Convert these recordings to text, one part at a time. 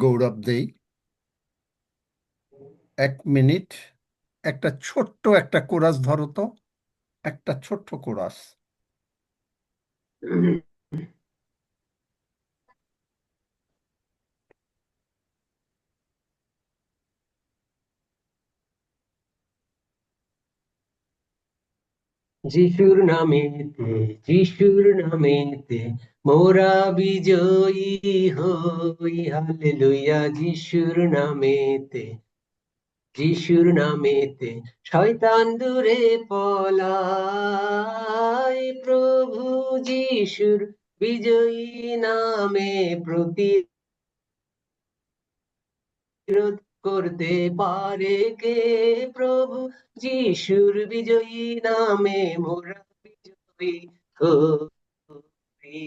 গৌরব দেই। 1 মিনিট। একটা ছোট্ট একটা কোরাস ধরো তো, একটা ছোট্ট কোরাস। যিশুর নামেতে, যিশুর নামেতে মোরা বিজয়ী হই, হালেলুয়া। যিশুর নামেতে, যিশুর নামেতে শয়তান দূরে পলায়, প্রভু যিশুর বিজয়ী নামে প্রতিরোধ করতে পারে কে? প্রভু যিশুর বিজয়ী নামে মোরা বিজয়ী হই।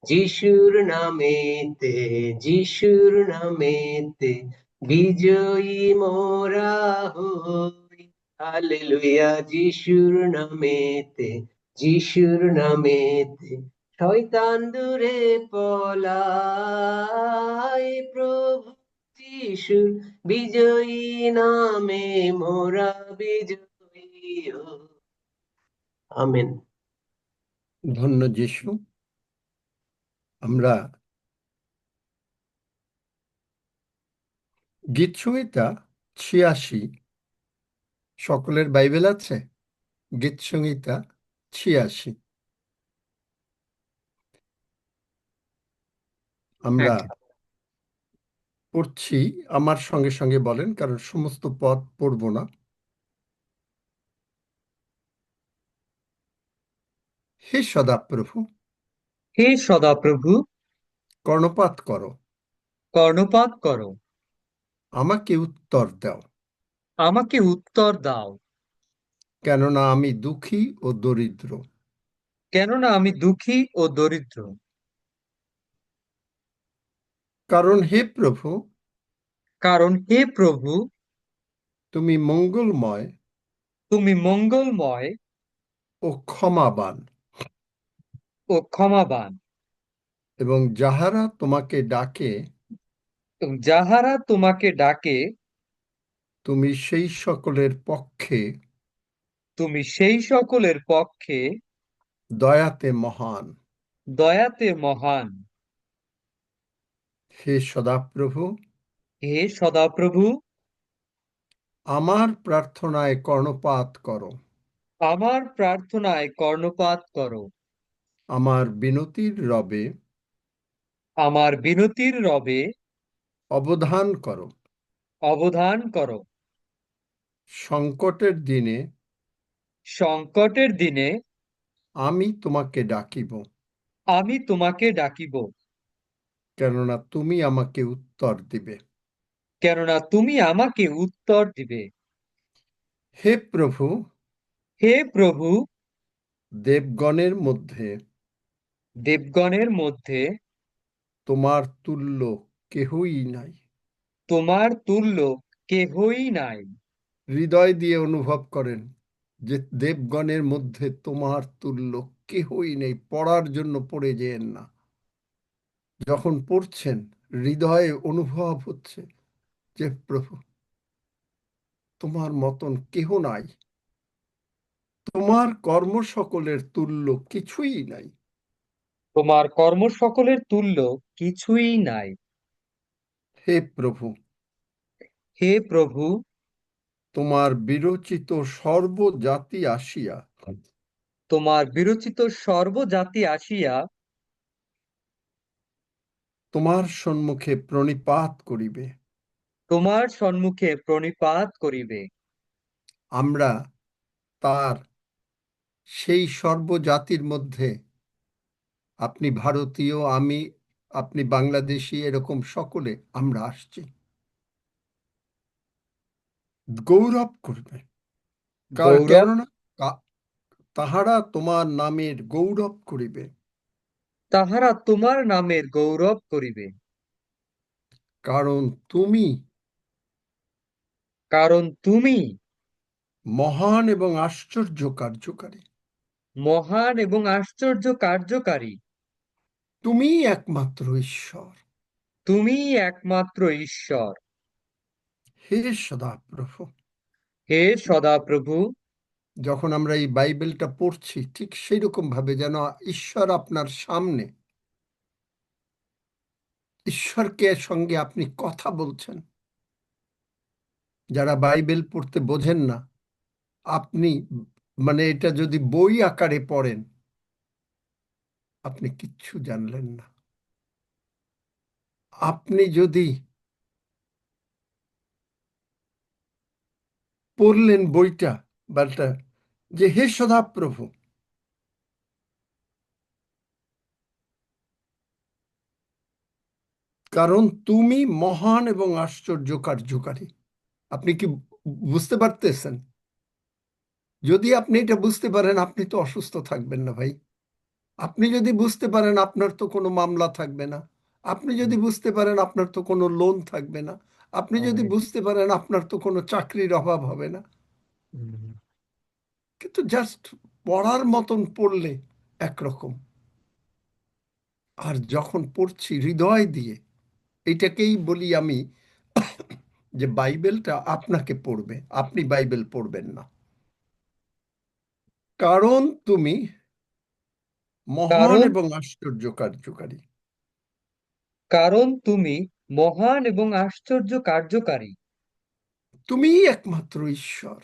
যিশুর নামেতে, যিশুর নামেতে বিজয়ী মোরা হই, হালেলুয়া। যিশুর নামেতে, যিশুর নামেতে শয়তান দূরে পলায়, প্রভু যিশুর বিজয়ী নামে মোরা বিজয়ী হই। আমেন। ধন্য যিশু। আমরা গীতসংহিতা 86, সকলের বাইবেল আছে? গীতসংহিতা 86 আমরা একদম। পড়ছি। আমার সঙ্গে সঙ্গে বলেন, কারণ সমস্ত পদ পড়ব না। হে সদাপ্রভু, হে সদাপ্রভু, কর্ণপাত করো, কর্ণপাত করো, আমাকে উত্তর দাও, আমাকে উত্তর দাও। কেননা আমি দুঃখী ও দরিদ্র। কেননা আমি দুঃখী ও দরিদ্র। কারণ হে প্রভু, কারণ হে প্রভু, তুমি মঙ্গলময় তুমি মঙ্গলময় ও ক্ষমাবান, ও ক্ষমাবান, এবং যাহারা তোমাকে ডাকে এবং যাহারা তোমাকে ডাকে তুমি সেই সকলের পক্ষে তুমি সেই সকলের পক্ষে দয়াতে মহান। দয়াতে মহান। হে সদাপ্রভু, হে সদাপ্রভু, আমার প্রার্থনায় কর্ণপাত করো, আমার প্রার্থনায় কর্ণপাত করো, আমার বিনতির রবে আমার বিনতির রবে অবধান করো। অবধান করো। সংকটের দিনে সংকটের দিনে আমি তোমাকে ডাকিব, আমি তোমাকে ডাকিব, কেননা তুমি আমাকে উত্তর দিবে। কেননা তুমি আমাকে উত্তর দিবে। হে প্রভু, হে প্রভু, দেবগণের মধ্যে দেবগণের মধ্যে তোমার তুল্য কেহই নাই। তোমার তুল্য কেহই নাই। হৃদয় দিয়ে অনুভব করেন যে দেবগণের মধ্যে তোমার তুল্য কেহই নেই। পড়ার জন্য পড়ে যেন না, যখন পড়ছেন হৃদয়ে অনুভব হচ্ছে যে প্রভু, তোমার মতন কেহ নাই, তোমার কর্ম সকলের তুল্য কিছুই নাই। তোমার কর্ম সকলের তুল্য কিছুই নাই। হে প্রভু, হে প্রভু, তোমার বিরচিত সর্বজাতি আসিয়া তোমার বিরচিত সর্বজাতি আসিয়া তোমার সম্মুখে প্রণিপাত করিবে। তোমার সম্মুখে প্রণিপাত করিবে। আমরা তার সেই সর্বজাতির মধ্যে, আপনি ভারতীয়, আমি, আপনি বাংলাদেশি, এরকম সকলে আমরা আসছি, গৌরব করবে। গৌরব, কেননা তাহারা তোমার নামের গৌরব করিবে। তাহারা তোমার নামের গৌরব করিবে। কারণ তুমি কারণ তুমি মহান এবং আশ্চর্য কার্যকারী। মহান এবং আশ্চর্য কার্যকারী। তুমিই একমাত্র ঈশ্বর। তুমিই একমাত্র ঈশ্বর। হে সদাপ্রভু। হে সদাপ্রভু। যখন আমরা এই বাইবেলটা পড়ছি ঠিক সেই রকম ভাবে যেন ঈশ্বর আপনার সামনে, ঈশ্বরকে সঙ্গে আপনি কথা বলছেন। যারা বাইবেল পড়তে বোঝেন না, আপনি মানে এটা যদি বই আকারে পড়েন, আপনি কিচ্ছু জানলেন না। আপনি যদি পড়লেন বইটা বাটা, যে হে সদাপ্রভু, কারণ তুমি মহান এবং আশ্চর্য কার্যকারী। আপনি কি বুঝতে পারতেছেন? যদি আপনি এটা বুঝতে পারেন, আপনি তো অসুস্থ থাকবেন না ভাই। আপনি যদি বুঝতে পারেন, আপনার তো কোনো মামলা থাকবে না। আপনি যদি বুঝতে পারেন, আপনার তো কোনো লোন থাকবে না। আপনি যদি আমেন। বুঝতে পারেন, আপনার তো কোনো চাকরির অভাব হবে না। হুম। কিন্তু জাস্ট পড়ার মতন পড়লে একরকম, আর যখন পড়ছি হৃদয় দিয়ে, এটাকেই বলি আমি যে বাইবেলটা আপনাকে পড়বে, আপনি বাইবেল পড়বেন না। কারণ তুমি মহান কারণ এবং আশ্চর্য কার্যকারী। কারণ তুমি মহান এবং আশ্চর্য কার্যকারী। তুমিই একমাত্র ঈশ্বর।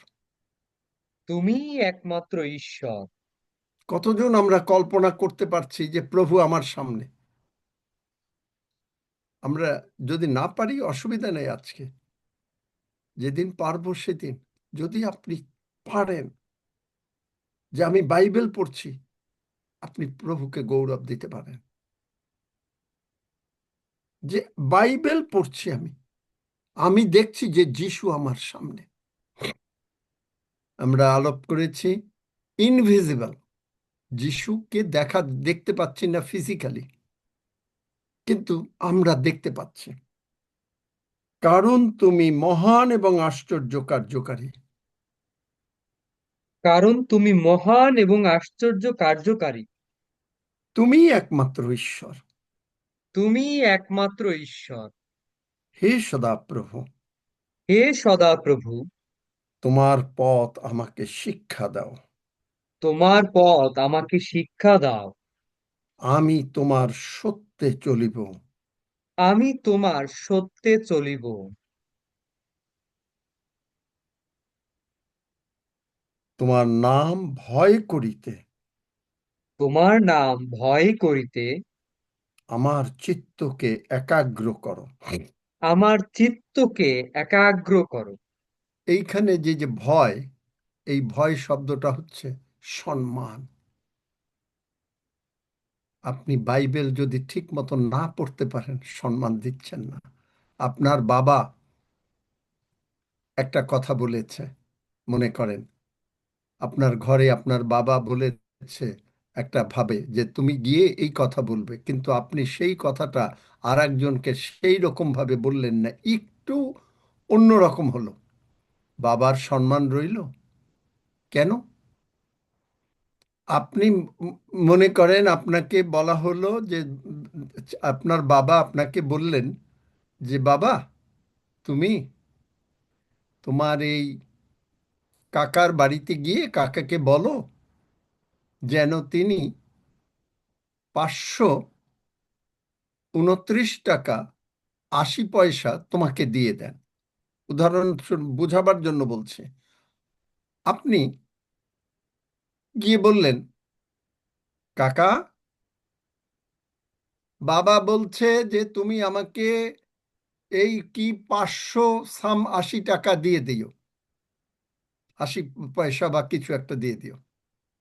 তুমিই একমাত্র ঈশ্বর। কতজন আমরা কল্পনা করতে পারছি যে প্রভু আমার সামনে? আমরা যদি না পারি, অসুবিধা নেই। আজকে যেদিন পারবো সেদিন, যদি আপনি পারেন যে আমি বাইবেল পড়ছি, আপনি প্রভুকে গৌরব দিতে পারেন যে বাইবেল পড়ছি আমি, আমি দেখছি যে যিশু আমার সামনে। আমরা আলাপ করেছি ইনভিজিবল, যিশুকে দেখতে পাচ্ছি না ফিজিক্যালি, কিন্তু আমরা দেখতে পাচ্ছি। কারণ তুমি মহান এবং আশ্চর্য কার্যকারী। কারণ তুমি মহান এবং আশ্চর্য কার্যকারী। তুমিই একমাত্র ঈশ্বর। তুমিই একমাত্র ঈশ্বর। হে সদাপ্রভু, হে সদাপ্রভু। তোমার পথ আমাকে শিক্ষা দাও। তোমার পথ আমাকে শিক্ষা দাও। আমি তোমার সত্যে চলিব। আমি তোমার সত্যে চলিব। তোমার নাম ভয় করিতে তোমার নাম ভয় করিতে আমার চিত্তকে একাগ্র করো। আমার চিত্তকে একাগ্র করো। এইখানে যে যে ভয়, এই ভয় শব্দটা হচ্ছে সম্মান। আপনি বাইবেল যদি ঠিক মতো না পড়তে পারেন, সম্মান দিচ্ছেন না। আপনার বাবা একটা কথা বলেছে, মনে করেন আপনার ঘরে আপনার বাবা বলেছে একটা ভাবে যে তুমি গিয়ে এই কথা বলবে, কিন্তু আপনি সেই কথাটা আর একজনকে সেই রকম ভাবে বললেন না, একটু অন্যরকম হলো। বাবার সম্মান রইল কেন? আপনি মনে করেন আপনাকে বলা হলো যে আপনার বাবা আপনাকে বললেন যে বাবা, তুমি তোমার এই কাকার বাড়িতে গিয়ে কাকাকে বলো যেন তিনি 529 টাকা 80 পয়সা তোমাকে দিয়ে দেন। উদাহরণ বোঝাবার জন্য বলছি। আপনি গিয়ে বললেন, কাকা, বাবা বলছে যে তুমি আমাকে এই কি 580 টাকা দিয়ে দিও, 80 পয়সা বা কিছু একটা দিয়ে দিও।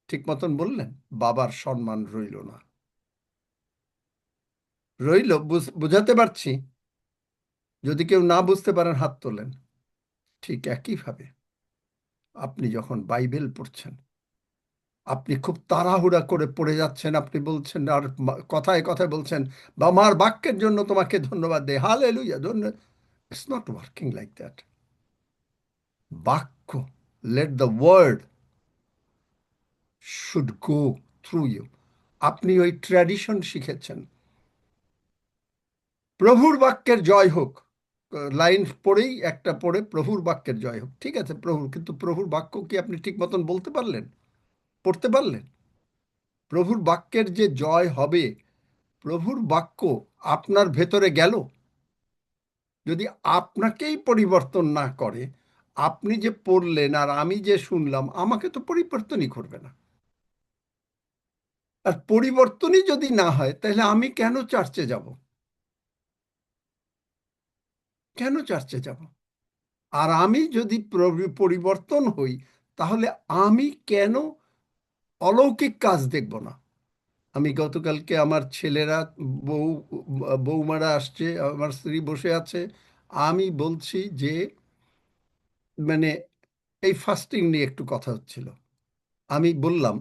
ঠিক মতন বললেন, বাবার সম্মান রইল না। রইল, বুঝাতে পারছি? যদি কেউ না বুঝতে পারেন হাত তোলেন। ঠিক একইভাবে আপনি যখন বাইবেল পড়ছেন, আপনি খুব তাড়াহুড়া করে পড়ে যাচ্ছেন, আপনি বলছেন আর কথায় কথায় বলছেন, বা আমার বাক্যের জন্য তোমাকে ধন্যবাদ দে, হালেলুয়া, ধন্যবাদ। It's not working like that. বাক্য, let the word should go through you. আপনি ওই ট্র্যাডিশন শিখেছেন, প্রভুর বাক্যের জয় হোক, লাইন পড়েই একটা পড়ে প্রভুর বাক্যের জয় হোক, ঠিক আছে প্রভুর, কিন্তু প্রভুর বাক্য কি আপনি ঠিক মতন বলতে পারলেন, পড়তে পারলেন? প্রভুর বাক্যের যে জয় হবে, প্রভুর বাক্য আপনার ভেতরে গেল, যদি আপনাকেই পরিবর্তন না করে, আপনি যে পড়লেন আর আমি যে শুনলাম, আমাকে তো পরিবর্তনই করবে না। আর পরিবর্তনই যদি না হয়, তাহলে আমি কেন চার্চে যাব? কেন চার্চে যাব? আর আমি যদি পরিবর্তন হই, তাহলে আমি কেন অলৌকিক কাজ দেখব না? আমি গতকালকে আমার ছেলেরা, বউ বৌমারা আসছে, আমার স্ত্রী বসে আছে, আমি বলছি যে মানে এই ফাস্টিং নিয়ে একটু কথা হচ্ছিল। আমি বললাম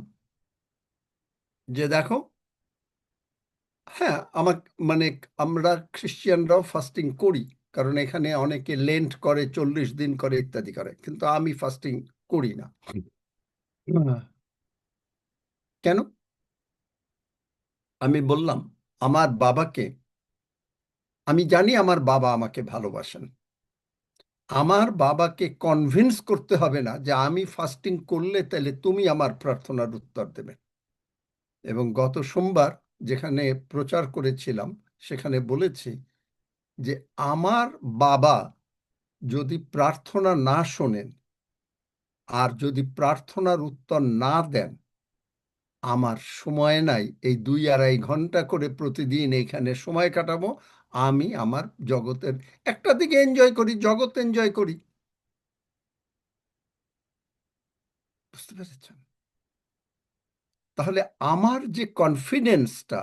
যে দেখো, হ্যাঁ আমার মানে আমরা খ্রিস্টিয়ানরাও ফাস্টিং করি, কারণ এখানে অনেকে লেন্ট করে, 40 দিন করে, ইত্যাদি করে, কিন্তু আমি ফাস্টিং করি না। হুম। কেন? আমি বললাম আমার বাবাকে, আমি জানি আমার বাবা আমাকে ভালোবাসেন, আমার বাবাকে কনভিন্স করতে হবে না যে আমি ফাস্টিং করলে তাহলে তুমি আমার প্রার্থনার উত্তর দেবে। এবং গত সোমবার যেখানে প্রচার করেছিলাম, সেখানে বলেছি যে আমার বাবা যদি প্রার্থনা না শোনেন আর যদি প্রার্থনার উত্তর না দেন, আমার সময় নাই এই 2-2.5 ঘন্টা করে প্রতিদিন এখানে সময় কাটাবো। আমি আমার জগতের একটা দিকে এনজয় করি, জগৎ এনজয় করি। বুঝতে পেরেছেন? তাহলে আমার যে কনফিডেন্সটা,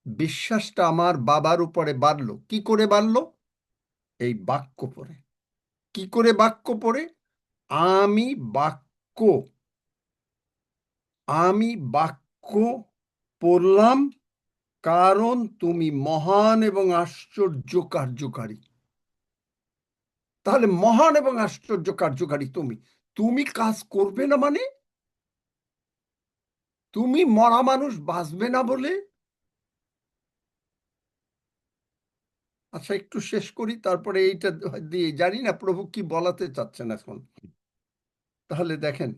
বিশ্বাসটা আমার বাবার উপরে বাড়লো, কি করে বাড়লো? এই বাক্য পড়ে। কি করে বাক্য পড়ে? আমি বাক্য আমি বাক্য পড়লাম, কারণ তুমি মহান এবং আশ্চর্য কার্যকারী। তাহলে মহান এবং আশ্চর্য কার্যকারী তুমি, তুমি কাজ করবে না মানে? তুমি মরা মানুষ বাঁচবে না বলে? আচ্ছা একটু শেষ করি, তারপরে এইটা দিয়ে, জানি না প্রভু কি বলাতে চাচ্ছেন এখন। তাহলে দেখেন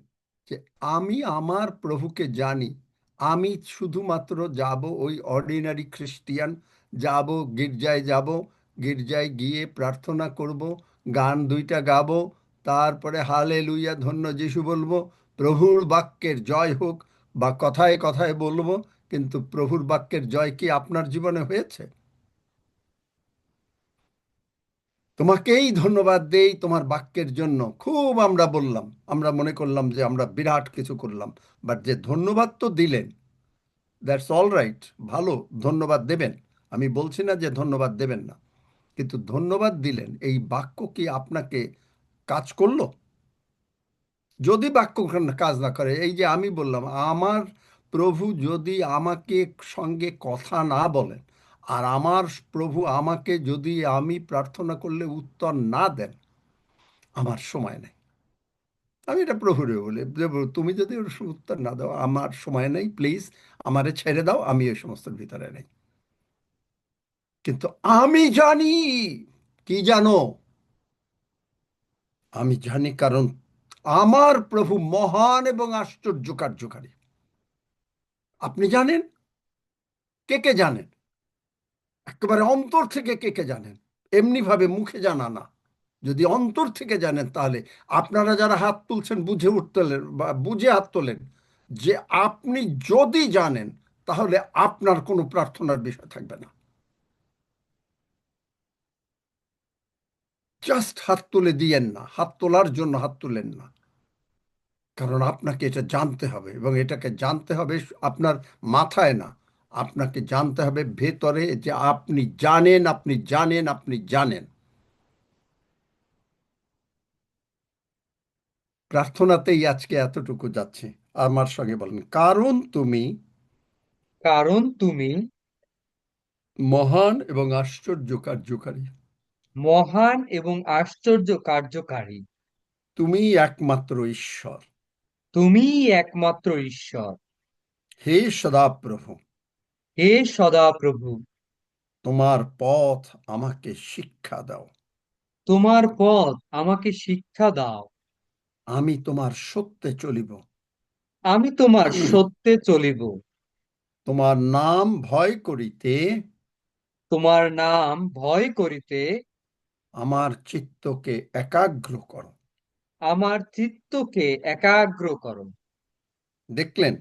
যে আমি আমার প্রভুকে জানি। আমি শুধুমাত্র যাব, ওই অর্ডিনারি খ্রিস্টিয়ান, যাব গির্জায়, যাব গির্জায় গিয়ে প্রার্থনা করব, গান 2টা গাবো, তারপরে হালেলুয়া ধন্য যিশু বলবো, প্রভুর বাক্যের জয় হোক, বা কথায় কথায় বলবো। কিন্তু প্রভুর বাক্যের জয় কি আপনার জীবনে হয়েছে? তোমাকেই ধন্যবাদ দেই তোমার বাক্যের জন্য, খুব আমরা বললাম, আমরা মনে করলাম যে আমরা বিরাট কিছু করলাম, বাট যে ধন্যবাদ তো দিলেন, দ্যাটস অল রাইট, ভালো, ধন্যবাদ দেবেন, আমি বলছি না যে ধন্যবাদ দেবেন না, কিন্তু ধন্যবাদ দিলেন, এই বাক্য কি আপনাকে কাজ করলো? যদি বাক্য কাজ না করে, এই যে আমি বললাম, আমার প্রভু যদি আমাকে সঙ্গে কথা না বলেন, আর আমার প্রভু আমাকে যদি আমি প্রার্থনা করলে উত্তর না দেন, আমার সময় নেই। আমি এটা প্রভুরে বলি যে, তুমি যদি ওর উত্তর না দাও, আমার সময় নেই, প্লিজ আমারে ছেড়ে দাও, আমি ওই সমস্ত ভিতরে নেই। কিন্তু আমি জানি, কি জানো? আমি জানি, কারণ আমার প্রভু মহান এবং আশ্চর্য কার্যকারী। আপনি জানেন? কে কে জানেন? একেবারে অন্তর থেকে কে কে জানেন? এমনি ভাবে মুখে জানা না। যদি অন্তর থেকে জানেন, তাহলে আপনারা যারা হাত তুলছেন, বুঝে উঠতেলেন বা বুঝে হাত তোলেন যে আপনি যদি জানেন, তাহলে আপনার কোনো প্রার্থনার বিষয় থাকবে না। জাস্ট হাত তুলে দিয়েন না, হাত তোলার জন্য হাত তুলেন না, কারণ আপনাকে এটা জানতে হবে, এবং এটাকে জানতে হবে আপনার মাথায় না, আপনাকে জানতে হবে ভেতরে, যে আপনি জানেন, আপনি জানেন, আপনি জানেন। প্রার্থনাতেই আজকে এতটুকু যাচ্ছে। আমার সঙ্গে বলেন, কারণ তুমি কারণ তুমি মহান এবং আশ্চর্য কার্যকারী। মহান এবং আশ্চর্য কার্যকারী। তুমি একমাত্র ঈশ্বর। তুমিই একমাত্র ঈশ্বর। হে সদাপ্রভু। হে সদাপ্রভু। তোমার পথ আমাকে শিক্ষা দাও। তোমার পথ আমাকে শিক্ষা দাও। আমি তোমার সত্যে চলিব। আমি তোমার সত্যে চলিব। তোমার নাম ভয় করিতে তোমার নাম ভয় করিতে আমার চিত্তকে একাগ্র করো। আমার চিত্তকে একাগ্র করো। দেখলেন,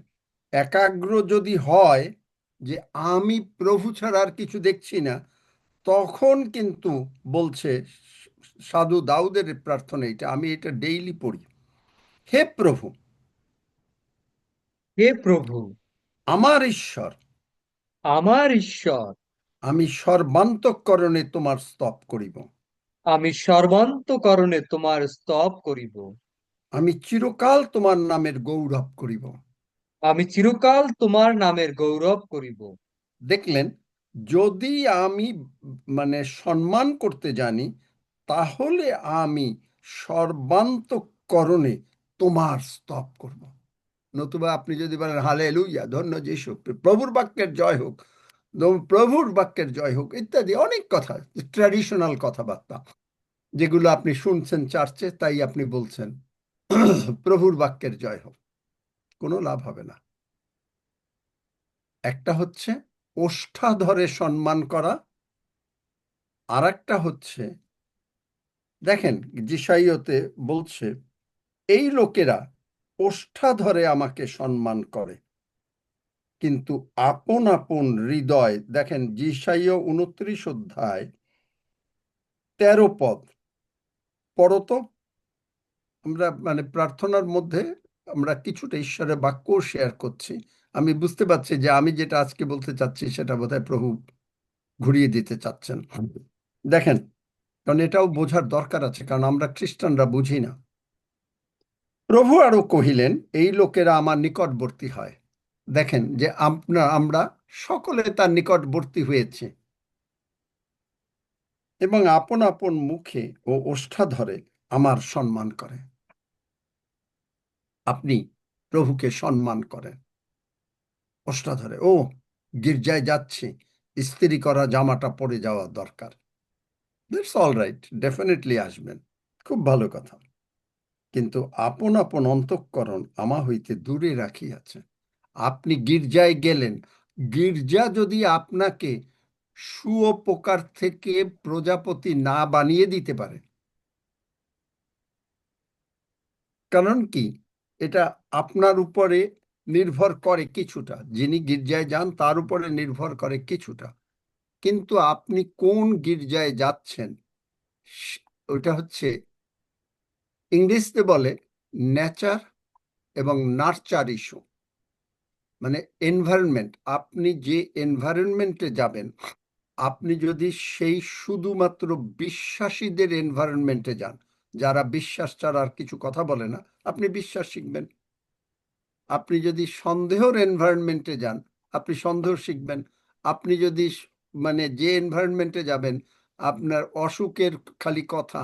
একাগ্র যদি হয় যে আমি প্রভু ছাড়া আর কিছু দেখছি না, তখন কিন্তু বলছে সাধু দাউদের প্রার্থনা, এটা আমি এটা ডেইলি পড়ি। হে প্রভু, হে প্রভু, আমার ঈশ্বর, আমার ঈশ্বর, আমি সর্বান্তঃকরণে তোমার স্তব করিব। আমি সর্বান্তঃকরণে তোমার স্তব করিব। আমি চিরকাল তোমার নামের গৌরব করিব। আমি চিরকাল তোমার নামের গৌরব করিব। দেখলেন, যদি আমি মানে সম্মান করতে জানি, তাহলে আমি সর্বান্তঃকরণে তোমার স্তব করব। নতুবা আপনি যদি বলেন হালেলুইয়া, ধন্য যিশু, প্রভুর বাক্যের জয় হোক, প্রভুর বাক্যের জয় হোক ইত্যাদি অনেক কথা, ট্র্যাডিশনাল কথাবার্তা যেগুলো আপনি শুনছেন চার্চে, তাই আপনি বলছেন প্রভুর বাক্যের জয় হোক, কোনো লাভ হবে না। একটা হচ্ছে ওষ্ঠা ধরে সম্মান করা, আর একটা হচ্ছে, দেখেন যিশাইয়তে বলছে এই লোকেরা ওষ্ঠা ধরে আমাকে সম্মান করে, কিন্তু আপন আপন হৃদয়, দেখেন যিশাইয় 29 অধ্যায় 13 পদ পড়ো তো। আমরা মানে প্রার্থনার মধ্যে আমরা কিছুটা ঈশ্বরের বাক্য শেয়ার করছি। আমি বুঝতে পারছি যে আমি যেটা আজকে বলতে চাচ্ছি সেটা বোধহয় প্রভু ঘুরিয়ে দিতে চাচ্ছেন। দেখেন, কারণ এটাও বোঝার দরকার আছে, কারণ আমরা খ্রিস্টানরা বুঝি না। প্রভু আরো কহিলেন, এই লোকেরা আমার নিকটবর্তী হয়। দেখেন যে আমরা সকলে তার নিকটবর্তী হয়েছে এবং আপন আপন মুখে ও ওষ্ঠা ধরে আমার সম্মান করে। আপনি প্রভুকে সম্মান করেন, ওষ্ঠা ধরে, ও গির্জায় যাচ্ছি, ইস্ত্রি করা জামাটা পরে যাওয়া দরকার, দ্যাটস অল রাইট, ডেফিনেটলি আসবেন, খুব ভালো কথা। কিন্তু আপন আপন অন্তঃকরণ আমা হইতে দূরে রাখিয়াছে। আপনি গির্জায় গেলেন, গির্জা যদি আপনাকে শুঁয়োপোকার থেকে প্রজাপতি না বানিয়ে দিতে পারে, কারণ কি, এটা আপনার উপরে নির্ভর করে কিছুটা, যিনি গির্জায় যান তার উপরে নির্ভর করে কিছুটা, কিন্তু আপনি কোন গির্জায় যাচ্ছেন ওটা হচ্ছে, ইংরেজিতে বলে নেচার এবং নার্চার ইস্যু, মানে এনভায়রনমেন্ট। আপনি যে এনভায়রনমেন্টে যাবেন, আপনি যদি সেই শুধুমাত্র বিশ্বাসীদের এনভায়রনমেন্টে যান, যারা বিশ্বাস ছাড়া আর কিছু কথা বলে না, আপনি বিশ্বাস শিখবেন। আপনি যদি সন্দেহের এনভায়রনমেন্টে যান, আপনি সন্দেহ শিখবেন। আপনি যদি মানে যে এনভায়রনমেন্টে যাবেন আপনার অসুখের খালি কথা,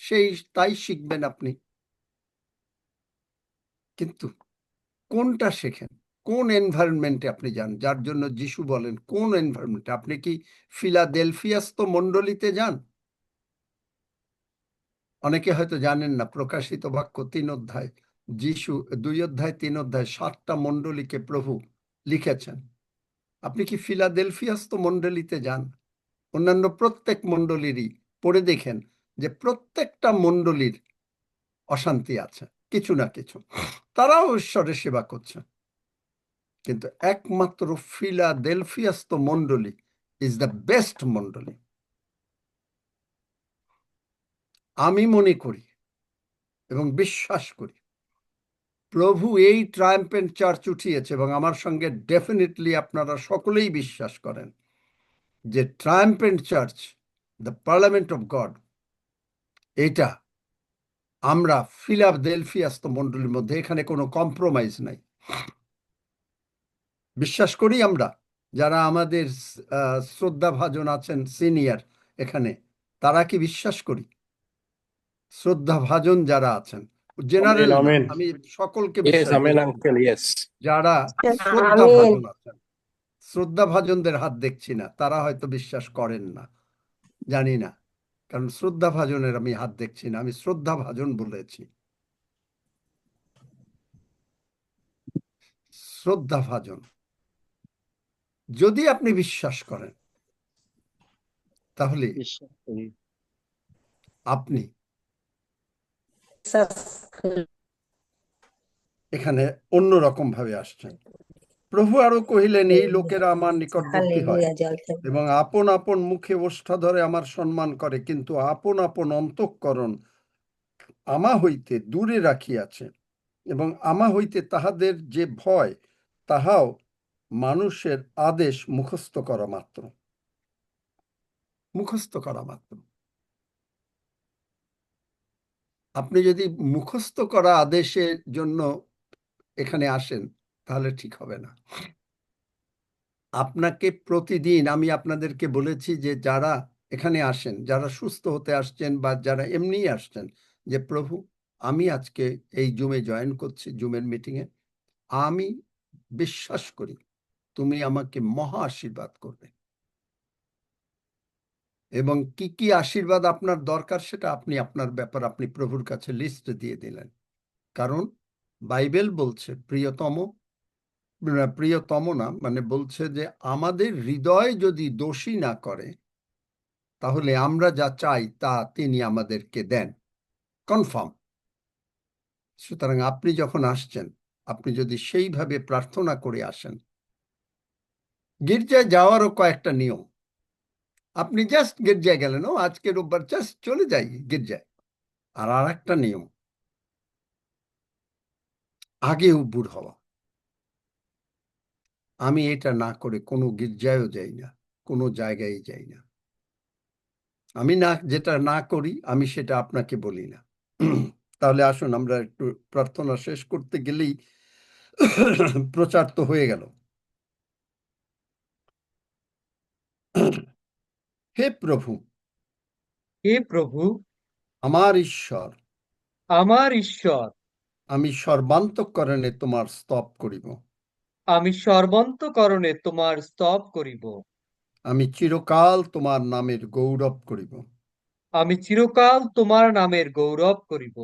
সেই তাই শিখবেন আপনি। কিন্তু কোনটা শেখেন, কোন এনভায়রনমেন্টে আপনি যান, যার জন্য যিশু বলেন কোন এনভায়রনমেন্টে। আপনি কি ফিলাডেলফিয়াস্ত মণ্ডলীতে যান? অনেকে হয়তো জানেন না, প্রকাশিত বাক্য 3 অধ্যায়, যিশু 2 অধ্যায় 3 অধ্যায় 7টা মণ্ডলীকে প্রভু লিখেছেন। আপনি কি ফিলাডেলফিয়াস্ত মণ্ডলীতে যান? অন্যান্য প্রত্যেক মণ্ডলীরই পড়ে দেখেন যে প্রত্যেকটা মণ্ডলীর অশান্তি আছে কিছু না কিছু, তারাও ঈশ্বরের সেবা করছে, কিন্তু একমাত্র ফিলাডেলফিয়াস্ত মণ্ডলী ইজ দ্য বেস্ট মণ্ডলী। আমি মনে করি এবং বিশ্বাস করি প্রভু এই ট্রায়াম্পেন্ট চার্চ উঠিয়েছে, এবং আমার সঙ্গে ডেফিনেটলি আপনারা সকলেই বিশ্বাস করেন যে triumphant church, the parliament of God, এটা আমরা ফিলাডেলফিয়াস্ত মণ্ডলীর মধ্যে, এখানে কোনো কম্প্রোমাইজ নাই। বিশ্বাস করি আমরা, যারা আমাদের শ্রদ্ধাভাজন আছেন সিনিয়র এখানে, তারা কি বিশ্বাস করি? শ্রদ্ধাভাজন যারা আছেন, Amen, জেনারেল না, amen. আমি সকলকে Yes, বিশ্বাস amen, বলছি, uncle. Yes. যারা আমিন। শ্রদ্ধাভাজন আছেন, শ্রদ্ধাভাজনদের হাত দেখছি না, তারা হয়তো বিশ্বাস করেন না, জানি না। কারণ শ্রদ্ধাভাজনের আমি হাত দেখছি না, আমি শ্রদ্ধাভাজন বলেছি। শ্রদ্ধাভাজন যদি আপনি বিশ্বাস করেন, তাহলে বিশ্বাস করি। আপনি বিশ্বাস করি। এখানে অন্যরকম ভাবে আসছেন। প্রভু আরো কহিলেন, এই লোকেরা আমার নিকটবর্তী হয় হালেলুয়া, জল থেকে। এবং আপন আপন মুখে ওষ্ঠা ধরে আমার সম্মান করে, কিন্তু আপন আপন অন্তঃকরণ আমা হইতে দূরে রাখিয়াছে, এবং আমা হইতে তাহাদের যে ভয়, তাহাও মানুষের আদেশ মুখস্থ করা মাত্র। মুখস্থ করা মাত্র। আপনি যদি মুখস্থ করা আদেশের জন্য এখানে আসেন, তাহলে ঠিক হবে না। আপনাকে প্রতিদিন, আমি আপনাদেরকে বলেছি যে যারা এখানে আসেন, যারা সুস্থ হতে আসছেন বা যারা এমনি আসছেন, যে প্রভু আমি আজকে এই জুমে জয়েন করছি, জুমের মিটিংয়ে, আমি বিশ্বাস করি তুমি আমাকে মহা আশীর্বাদ করবে, এবং কি কি আশীর্বাদ আপনার দরকার সেটা আপনি আপনার ব্যাপার আপনি প্রভুর কাছে লিস্ট দিয়ে দিলেন। কারণ বাইবেল বলছে, প্রিয়তম না, মানে বলছে যে আমাদের হৃদয় যদি দোষী না করে, তাহলে আমরা যা চাই তা তিনি আমাদেরকে দেন, কনফার্ম। সুতরাং আপনি যখন আসছেন, আপনি যদি সেইভাবে প্রার্থনা করে আসেন, গির্জায় যাওয়ারও কয়েকটা নিয়ম। আপনি জাস্ট গির্জায় গেলেন, ও আজকে রোববার, জাস্ট চলে যাই গির্জায়। আর একটা নিয়ম, আগে উপুর হওয়া। আমি এটা না করে কোনো গির্জায়ও যাই না, কোনো জায়গায় যাই না। আমি না যেটা না করি, আমি সেটা আপনাকে বলি না। তাহলে আসুন আমরা একটু প্রার্থনা শেষ করতে গেলেই প্রচার তো হয়ে গেল। হে প্রভু, হে প্রভু, আমার ঈশ্বর, আমার ঈশ্বর, আমি সর্বান্তঃকরণে তোমার স্তব করিব। আমি সর্বান্তঃকরণে তোমার স্তব করিব। আমি চিরকাল তোমার নামের গৌরব করিব, আমি চিরকাল তোমার নামের গৌরব করিব।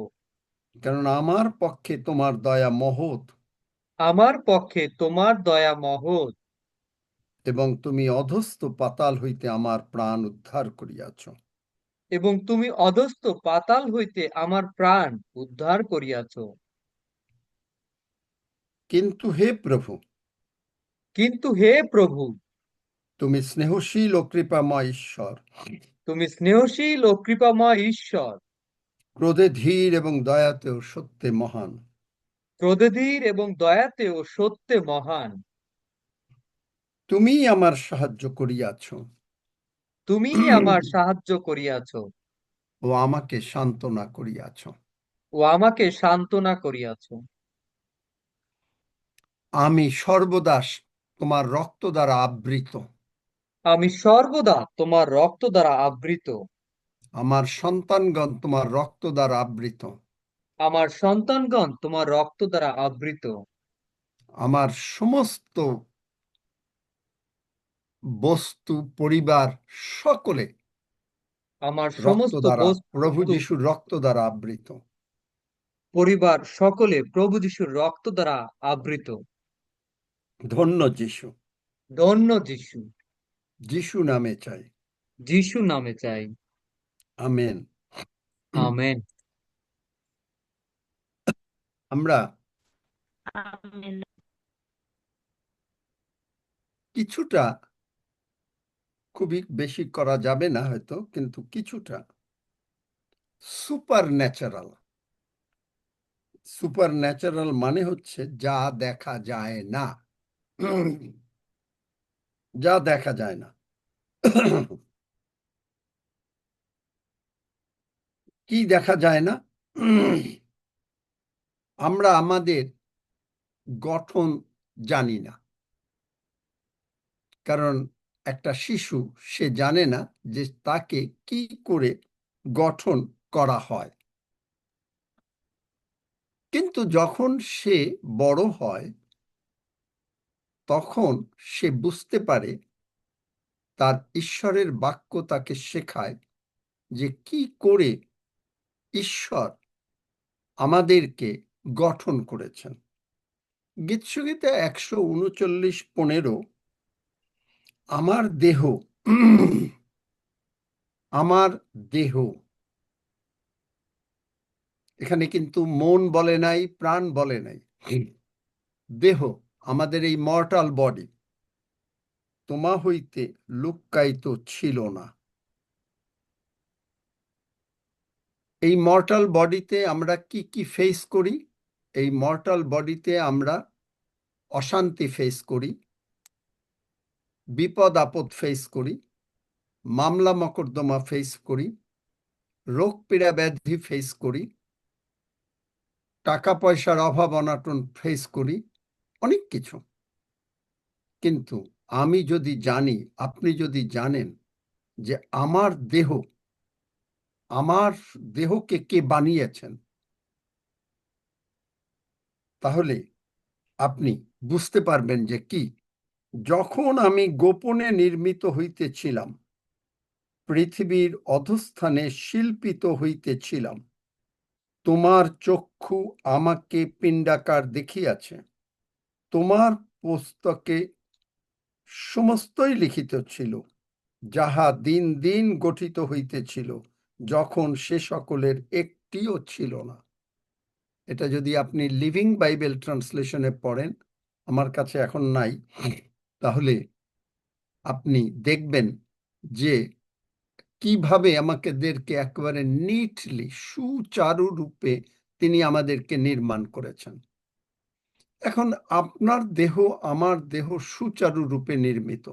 কারণ আমার পক্ষে তোমার দয়া মহৎ, আমার পক্ষে তোমার দয়া মহৎ, এবং তুমি অধস্থ পাতাল হইতে আমার প্রাণ উদ্ধার করিয়াছ। এবং তুমি অধস্থ পাতাল হইতে আমার প্রাণ উদ্ধার করিয়াছ। কিন্তু হে প্রভু, কিন্তু হে প্রভু, তুমি স্নেহশীল ও কৃপাময় ঈশ্বর, তুমি স্নেহশীল ও কৃপাময় ঈশ্বর, ক্রোধে ধীর এবং দয়াতেও সত্যে মহান। ক্রোধধীর এবং দয়াতে ও সত্যে মহান। তুমি আমার সাহায্য করিয়াছ তুমি আমার সাহায্য করিয়াছ ও আমাকে সান্ত্বনা করিয়াছ। ও আমাকে সান্ত্বনা করিয়াছ। আমি সর্বদা তোমার রক্ত দ্বারা আবৃত, আমি সর্বদা তোমার রক্ত দ্বারা আবৃত, আমার সন্তানগণ তোমার রক্ত দ্বারা আবৃত, আমার সন্তানগণ তোমার রক্ত দ্বারা আবৃত, আমার সমস্ত বস্তু পরিবার সকলে আমার রক্ত সমস্ত দ্বারা, প্রভু বস্তু যিশুর রক্ত দ্বারা আবৃত। পরিবার সকলে প্রভু যিশুর রক্ত দ্বারা আবৃত। ধন্য যিশু, ধন্য যিশু, যিশু নামে চাই, যিশু নামে চাই। আমেন। আমেন। আমরা আমেন। কিছুটা, খুবই বেশি করা যাবে না হয়তো, কিন্তু কিছুটা সুপার ন্যাচারাল। সুপার ন্যাচারাল মানে হচ্ছে যা দেখা যায় না, যা দেখা যায় না। কি দেখা যায় না? আমরা আমাদের গঠন জানি না, কারণ একটা শিশু, সে জানে না যে তাকে কি করে গঠন করা হয়। কিন্তু যখন সে বড় হয়, তখন সে বুঝতে পারে, তার ঈশ্বরের বাক্য তাকে শেখায় যে কি করে ঈশ্বর আমাদেরকে গঠন করেছেন। গীতসংহিতা 139:15, আমার দেহ আমার দেহ, এখানে কিন্তু মন বলে নাই, প্রাণ বলে নাই, দেহ, আমাদের এই মর্টাল বডি তোমা হইতে লুক্কায়িত ছিল না। এই মর্টাল বডিতে আমরা কি কি ফেস করি? এই মর্টাল বডিতে আমরা অশান্তি ফেস করি, বিপদ আপদ ফেস করি, মামলা মকদ্দমা ফেস করি, রোগ পীড়া ব্যাধি ফেস করি, টাকা পয়সার অভাব অনাটন ফেস করি, অনেক কিছু। কিন্তু আমি যদি জানি, আপনি যদি জানেন যে আমার দেহকে কে বানিয়েছেন, তাহলে আপনি বুঝতে পারবেন যে কি, যখন আমি গোপনে নির্মিত হইতেছিলাম, পৃথিবীর অধস্থানে শিল্পিত হইতেছিলাম, তোমার চক্ষু আমাকে পিণ্ডাকার দেখিয়াছে। তোমার পুস্তকে সমস্তই লিখিত ছিল, যাহা দিন দিন গঠিত হইতেছিল, যখন সে সকলের একটিও ছিল না। এটা যদি আপনি লিভিং বাইবেল ট্রান্সলেশনে পড়েন, আমার কাছে এখন নাই, তাহলে আপনি দেখবেন যে কিভাবে আমাদেরকে একেবারে নিটলি, সুচারু রূপে তিনি আমাদেরকে নির্মাণ করেছেন। এখন আপনার দেহ, আমার দেহ সুচারু রূপে নির্মিত।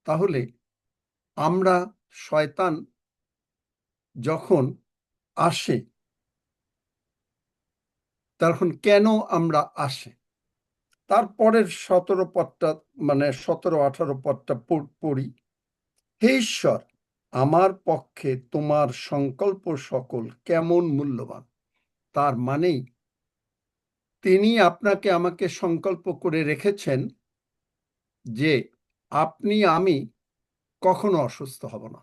তাহলে আমরা, শয়তান যখন আসে, তখন কেন আমরা আসে? তারপরের 17 পদটা, মানে 17-18 পদটা পড়ি। হে ঈশ্বর, আমার পক্ষে তোমার সংকল্প সকল কেমন মূল্যবান। তার মানেই তিনি আপনাকে আমাকে সংকল্প করে রেখেছেন যে আপনি আমি কখনো অসুস্থ হব না।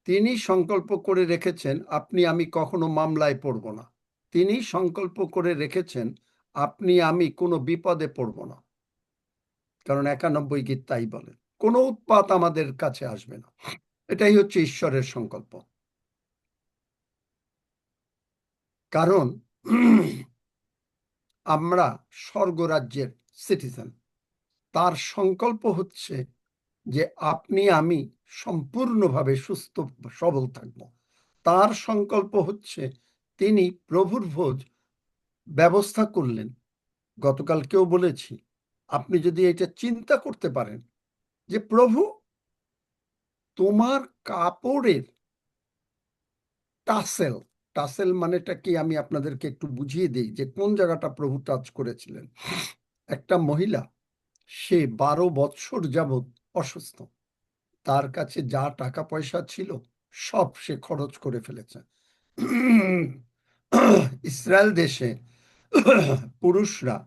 তিনি সংকল্প করে রেখেছেন আপনি আমি কখনো মামলায় পড়ব না। তিনি সংকল্প করে রেখেছেন আপনি আমি কোনো বিপদে পড়ব না, কারণ 91 গীত তাই বলে, কোনো উৎপাত আমাদের কাছে আসবে না। এটাই হচ্ছে ঈশ্বরের সংকল্প। কারণ আমরা স্বর্গরাজ্যের সিটিজেন। তার সংকল্প হচ্ছে যে আপনি আমি সম্পূর্ণভাবে সুস্থ সবল থাকব। তার সংকল্প হচ্ছে তিনি প্রভুর ভোজ ব্যবস্থা করলেন। গতকালকেও বলেছি, আপনি যদি এটা চিন্তা করতে পারেন যে প্রভু, তোমার কাপড়ের টাসেল, টাসেল মানেটা কি আমি আপনাদেরকে একটু বুঝিয়ে দিই যে কোন জায়গাটা প্রভু টাচ করেছিলেন। একটা মহিলা, সে 12 বৎসর যাবৎ অসুস্থ, তার কাছে যা টাকা পয়সা ছিল সব সে খরচ করে ফেলেছে। ইসরায়েল দেশে পুরুষরা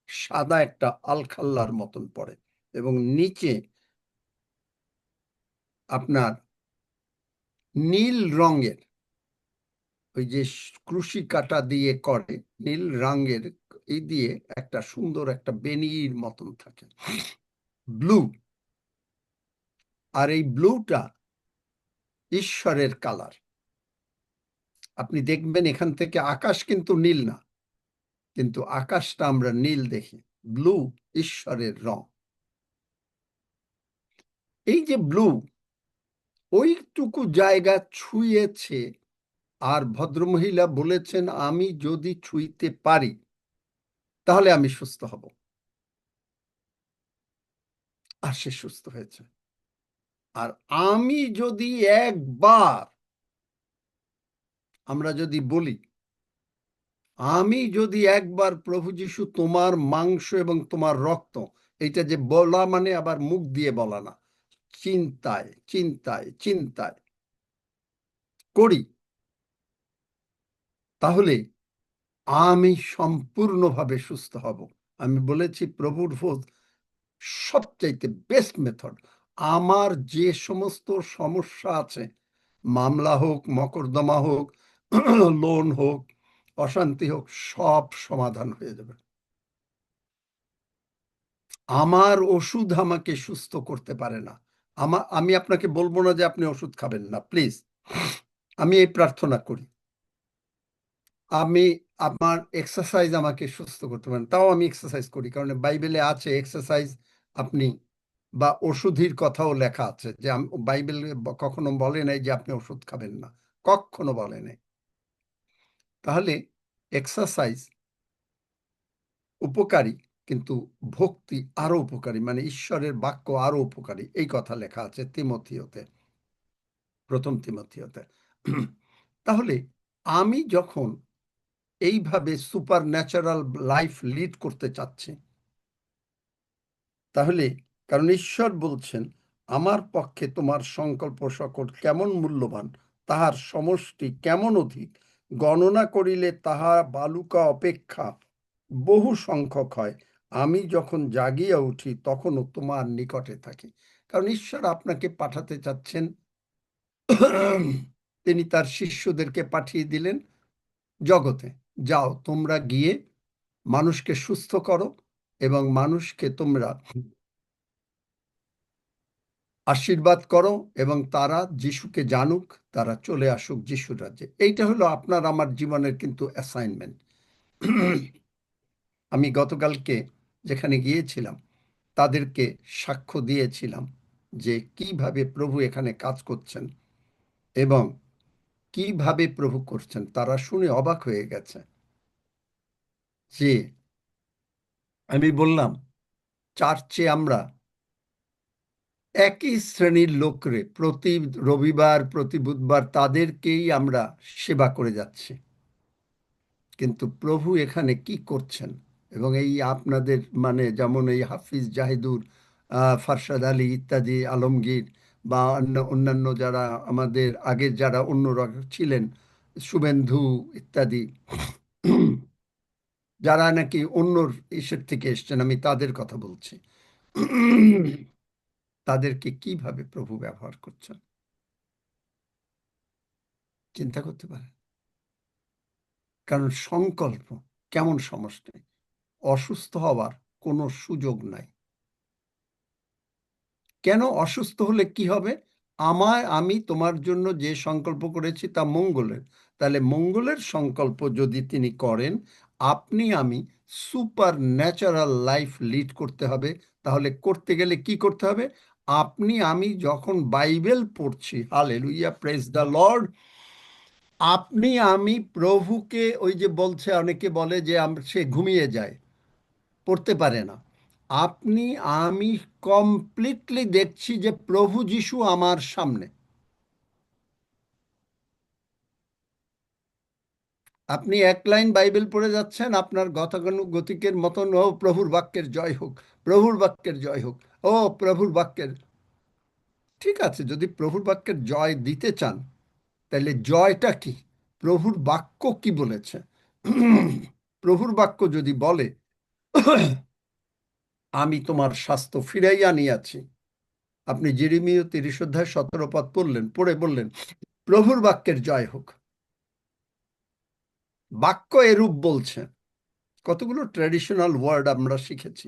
সাদা একটা আলখাল্লার মতন পরে এবং নিচে আপনার নীল রঙের, ওই যে ক্রুশি কাটা দিয়ে করে, নীল রঙের এই দিয়ে একটা সুন্দর একটা বেনির মতন থাকে, ব্লু। আর এই ব্লুটা ঈশ্বরের কালার। আপনি দেখবেন এখান থেকে আকাশ কিন্তু নীল না, কিন্তু আকাশটা আমরা নীল দেখি। ব্লু ঈশ্বরের রং। এই যে ব্লু ওইটুকু জায়গা ছুঁয়েছে, আর ভদ্রমহিলা বলেছেন আমি যদি ছুঁইতে পারি তাহলে আমি সুস্থ হব। আর সে সুস্থ হয়েছে। আর আমি যদি একবার, আমরা যদি বলি আমি যদি একবার প্রভু যীশু তোমার মাংস এবং তোমার রক্ত, এটা যে বলা মানে আবার মুখ দিয়ে বলা না, চিন্তায় চিন্তায় চিন্তায় করি, তাহলে আমি সম্পূর্ণভাবে সুস্থ হব। আমি বলেছি প্রভুর ভোজ সবচাইতে বেস্ট মেথড। আমার যে সমস্ত সমস্যা আছে, মামলা হোক, মকদ্দমা হোক, লোন হোক, অশান্তি হোক, সব সমাধান হয়ে যাবে। আমার ওষুধ আমাকে সুস্থ করতে পারে না। আমি আপনাকে বলবো না যে আপনি ওষুধ খাবেন না, প্লিজ। আমি এই প্রার্থনা করি। আমার এক্সারসাইজ আমাকে সুস্থ করতে পারেন, তাও আমি এক্সারসাইজ করি, কারণ বাইবেলে আছে এক্সারসাইজ আপনি, বা ওষুধের কথাও লেখা আছে, যে বাইবেল কখনো বলে নাই যে আপনি ওষুধ খাবেন না, কখনো বলে নাই। তাহলে এক্সারসাইজ উপকারী, কিন্তু ভক্তি আরো উপকারী, মানে ঈশ্বরের বাক্য আরো উপকারী, এই কথা লেখা আছে তিমথিওতে, প্রথম তিমথিওতে। তাহলে আমি যখন এইভাবে সুপার ন্যাচারাল লাইফ লিড করতে চাচ্ছি, তাহলে কারণ ঈশ্বর বলছেন, আমার পক্ষে তোমার সংকল্প সকল কেমন মূল্যবান, তাহার সমষ্টি কেমন অধিক, গণনা করিলে তাহা বালুকা অপেক্ষা বহু সংখ্যক হয়। আমি যখন জাগিয়া উঠি তখনও তোমার নিকটে থাকি। কারণ ঈশ্বর আপনাকে পাঠাতে চাচ্ছেন। তিনি তার শিষ্যদেরকে পাঠিয়ে দিলেন জগতে, যাও তোমরা গিয়ে মানুষকে সুস্থ করো এবং মানুষকে তোমরা আশীর্বাদ করো, এবং তারা যিশুকে জানুক, তারা চলে আসুক যিশুর রাজ্যে। এইটা হলো আপনার আমার জীবনের কিন্তু অ্যাসাইনমেন্ট। আমি গতকালকে যেখানে গিয়েছিলাম তাদেরকে সাক্ষ্য দিয়েছিলাম যে কিভাবে প্রভু এখানে কাজ করছেন এবং কিভাবে প্রভু করছেন। তারা শুনে অবাক হয়ে গেছে। যে আমি বললাম, চার্চে আমরা একই শ্রেণীর লোকরে প্রতি রবিবার, প্রতি বুধবার তাদেরকেই আমরা সেবা করে যাচ্ছি, কিন্তু প্রভু এখানে কি করছেন। এবং এই আপনাদের মানে যেমন এই হাফিজ জাহিদুর, ফারশাদ আলী ইত্যাদি, আলমগীর, বা অন্যান্য যারা আমাদের আগের যারা অন্যরা ছিলেন, শুভেন্দু ইত্যাদি, যারা নাকি অন্য ইসের থেকে এসছেন, আমি তাদের কথা বলছি। তাদেরকে কিভাবে প্রভু ব্যবহার করছেন চিন্তা করতে পারেন। কারণ সংকল্প কেমন সমষ্টি, অসুস্থ হওয়ার কোনো সুযোগ নাই। কেন? অসুস্থ হলে কি হবে? আমি তোমার জন্য যে সংকল্প করেছি তা মঙ্গলের। তাহলে মঙ্গলের সংকল্প যদি তিনি করেন, আপনি আমি সুপার ন্যাচারাল লাইফ লিড করতে হবে। তাহলে করতে গেলে কি করতে হবে? আপনি আমি যখন বাইবেল পড়ছি, হালেলুয়া, প্রেজ দ্য লর্ড, আপনি আমি প্রভুকে, ওই যে বলছে, অনেকে বলে যে সে ঘুমিয়ে যায়, পড়তে পারে না। আপনি আমি কমপ্লিটলি দেখছি যে প্রভু যিশু আমার সামনে। আপনি এক লাইন বাইবেল পড়ে যাচ্ছেন, আপনার গতানুগতিকের মতন, ও প্রভুর বাক্যের জয় হোক, প্রভুর বাক্যের জয় হোক, ও প্রভুর বাক্যের। ঠিক আছে, যদি প্রভুর বাক্যের জয় দিতে চান, তাহলে জয়টা কি? প্রভুর বাক্য কি বলেছে? প্রভুর বাক্য যদি বলে, আমি তোমার স্বাস্থ্য ফিরাইয়া আনিয়াছি, আপনি যেরেমিয়া 30 অধ্যায় 17 পদ পড়লেন, পড়ে বললেন, প্রভুর বাক্যের জয় হোক। বাক্য এরূপ বলছে। কতগুলো ট্র্যাডিশনাল ওয়ার্ড আমরা শিখেছি,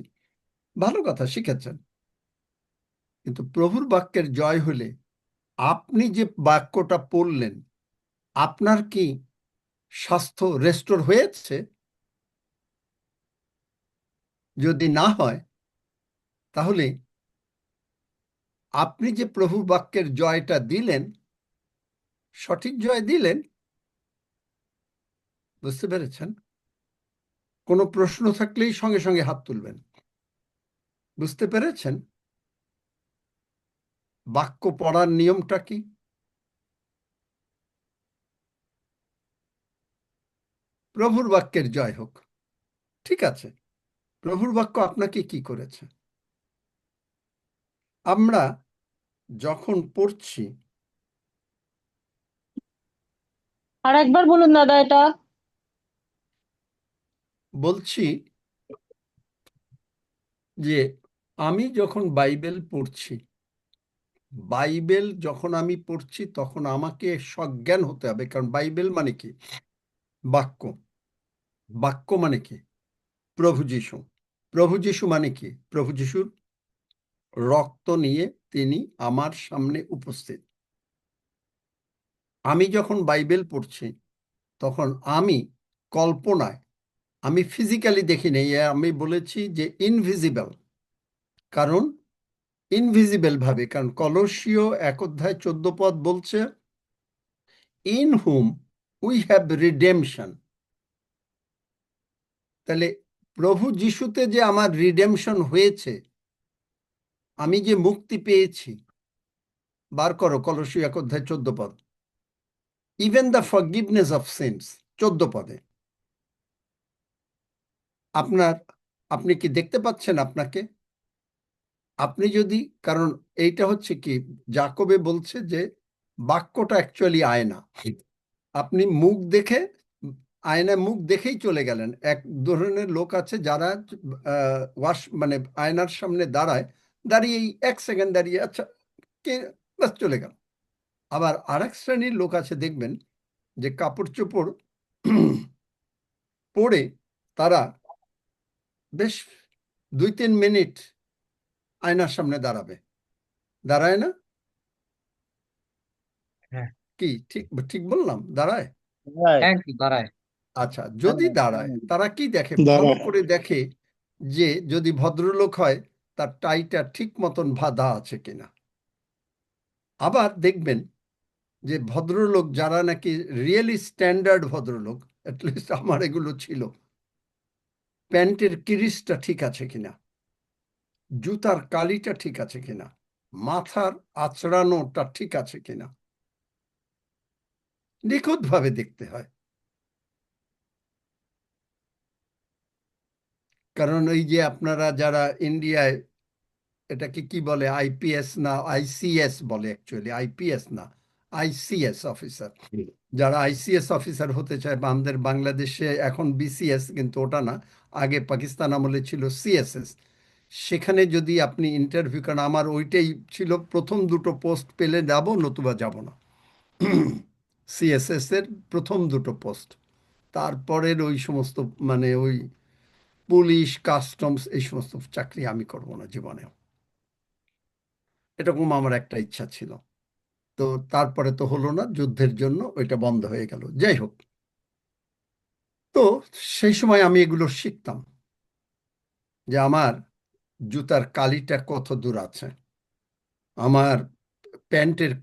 ভালো কথা শিখেছেন, কিন্তু প্রভুর বাক্যের জয় হলে আপনি যে বাক্যটা পড়লেন, আপনার কি স্বাস্থ্য রেস্টোর হয়েছে? যদি না হয়, তাহলে আপনি যে প্রভুর বাক্যের জয়টা দিলেন, সঠিক জয় দিলেন। বুঝতে পেরেছেন? কোনো প্রশ্ন থাকলেই সঙ্গে সঙ্গে হাত তুলবেন। বুঝতে পেরেছেন বাক্য পড়ার নিয়মটা কি? প্রভুর বাক্যের জয় হোক। ঠিক আছে, প্রভুর বাক্য আপনাকে কি করেছে? আমরা যখন পড়ছি, আর একবার বলুন দাদা এটা। বলছি যে আমি যখন বাইবেল পড়ছি, আমি পড়ছি তখন আমাকে সজ্ঞান হতে হবে। কারণ বাইবেল মানে কি? বাক্য। বাক্য মানে কি? প্রভু যিশু। প্রভু যিশু মানে কি? প্রভু যিশুর রক্ত নিয়ে তিনি আমার সামনে উপস্থিত। আমি যখন বাইবেল পড়ছি তখন আমি কল্পনায়, আমি ফিজিক্যালি দেখি নেই, আমি বলেছি যে ইনভিজিবল। কারণ ইনভিজিবল ভাবে, কারণ কলসীয় 1:14 বলছে, in hmm we have redemption. তাহলে প্রভু যিশুতে যে আমার রিডেমশন হয়েছে, আমি যে মুক্তি পেয়েছি, বার করো কলসীয় 1:14। Even the forgiveness of sins, 14 আপনার, আপনি কি দেখতে পাচ্ছেন আপনাকে? আপনি যদি, কারণ এইটা হচ্ছে কি, যাকবে বলছে যে বাক্যটা অ্যাকচুয়ালি আয়না। আপনি মুখ দেখে, আয়নায় মুখ দেখেই চলে গেলেন। এক ধরনের লোক আছে যারা ওয়াশ মানে আয়নার সামনে দাঁড়ায়, দাঁড়িয়ে 1 সেকেন্ড দাঁড়িয়ে, আচ্ছা কে, বাস চলে গেল। আবার আরেক শ্রেণীর লোক আছে দেখবেন, যে কাপড় চোপড় পরে তারা বেশ 2-3 মিনিট আয়নার সামনে দাঁড়াবে। দাঁড়ায় না হ্যাঁ, কি? ঠিক ঠিক বললাম, দাঁড়ায়? রাইট। হ্যাঁ, দাঁড়ায়। আচ্ছা, যদি দাঁড়ায়, তারা কি দেখে? ভালো দাঁড়ায়। করে দেখে যে যদি ভদ্রলোক হয় তার টাইটা ঠিক মতন বাঁধা আছে কিনা। আবার দেখবেন যে ভদ্রলোক যারা নাকি রিয়েলি স্ট্যান্ডার্ড ভদ্রলোক, অ্যাটলিস্ট আমার এগুলো ছিল, প্যান্টের কিরিসটা ঠিক আছে কিনা, জুতার কালিটা ঠিক আছে কিনা, মাথার আঁচড়ানোটা ঠিক আছে কিনা, নিখুঁতভাবে দেখতে হয়। কারণ এই যে আপনারা যারা ইন্ডিয়ায়, এটাকে কি বলে, আইপিএস না আইসিএস বলে, অ্যাকচুয়ালি আইপিএস না, আইসিএস অফিসার, যারা আইসিএস অফিসার হতে চায়, বা আমাদের বাংলাদেশে এখন বিসিএস, কিন্তু ওটা না, আগে পাকিস্তান আমলে ছিল সিএসএস। সেখানে যদি আপনি ইন্টারভিউ, কারণ আমার ওইটাই ছিল, প্রথম দুটো পোস্ট পেলে যাব, নতুবা যাব না। সিএসএস এর প্রথম দুটো পোস্ট, তারপরের ওই সমস্ত মানে ওই পুলিশ, কাস্টমস, এই সমস্ত চাকরি আমি করব না জীবনেও। এরকম আমার একটা ইচ্ছা ছিল। তো তারপরে তো হলো না, যুদ্ধের জন্য ওইটা বন্ধ হয়ে গেল। যাই হোক, তো সেই সময় আমি এগুলো শিখতাম, যে আমার জুতার কালিটা কত দূর আছে, আমার প্যান্টের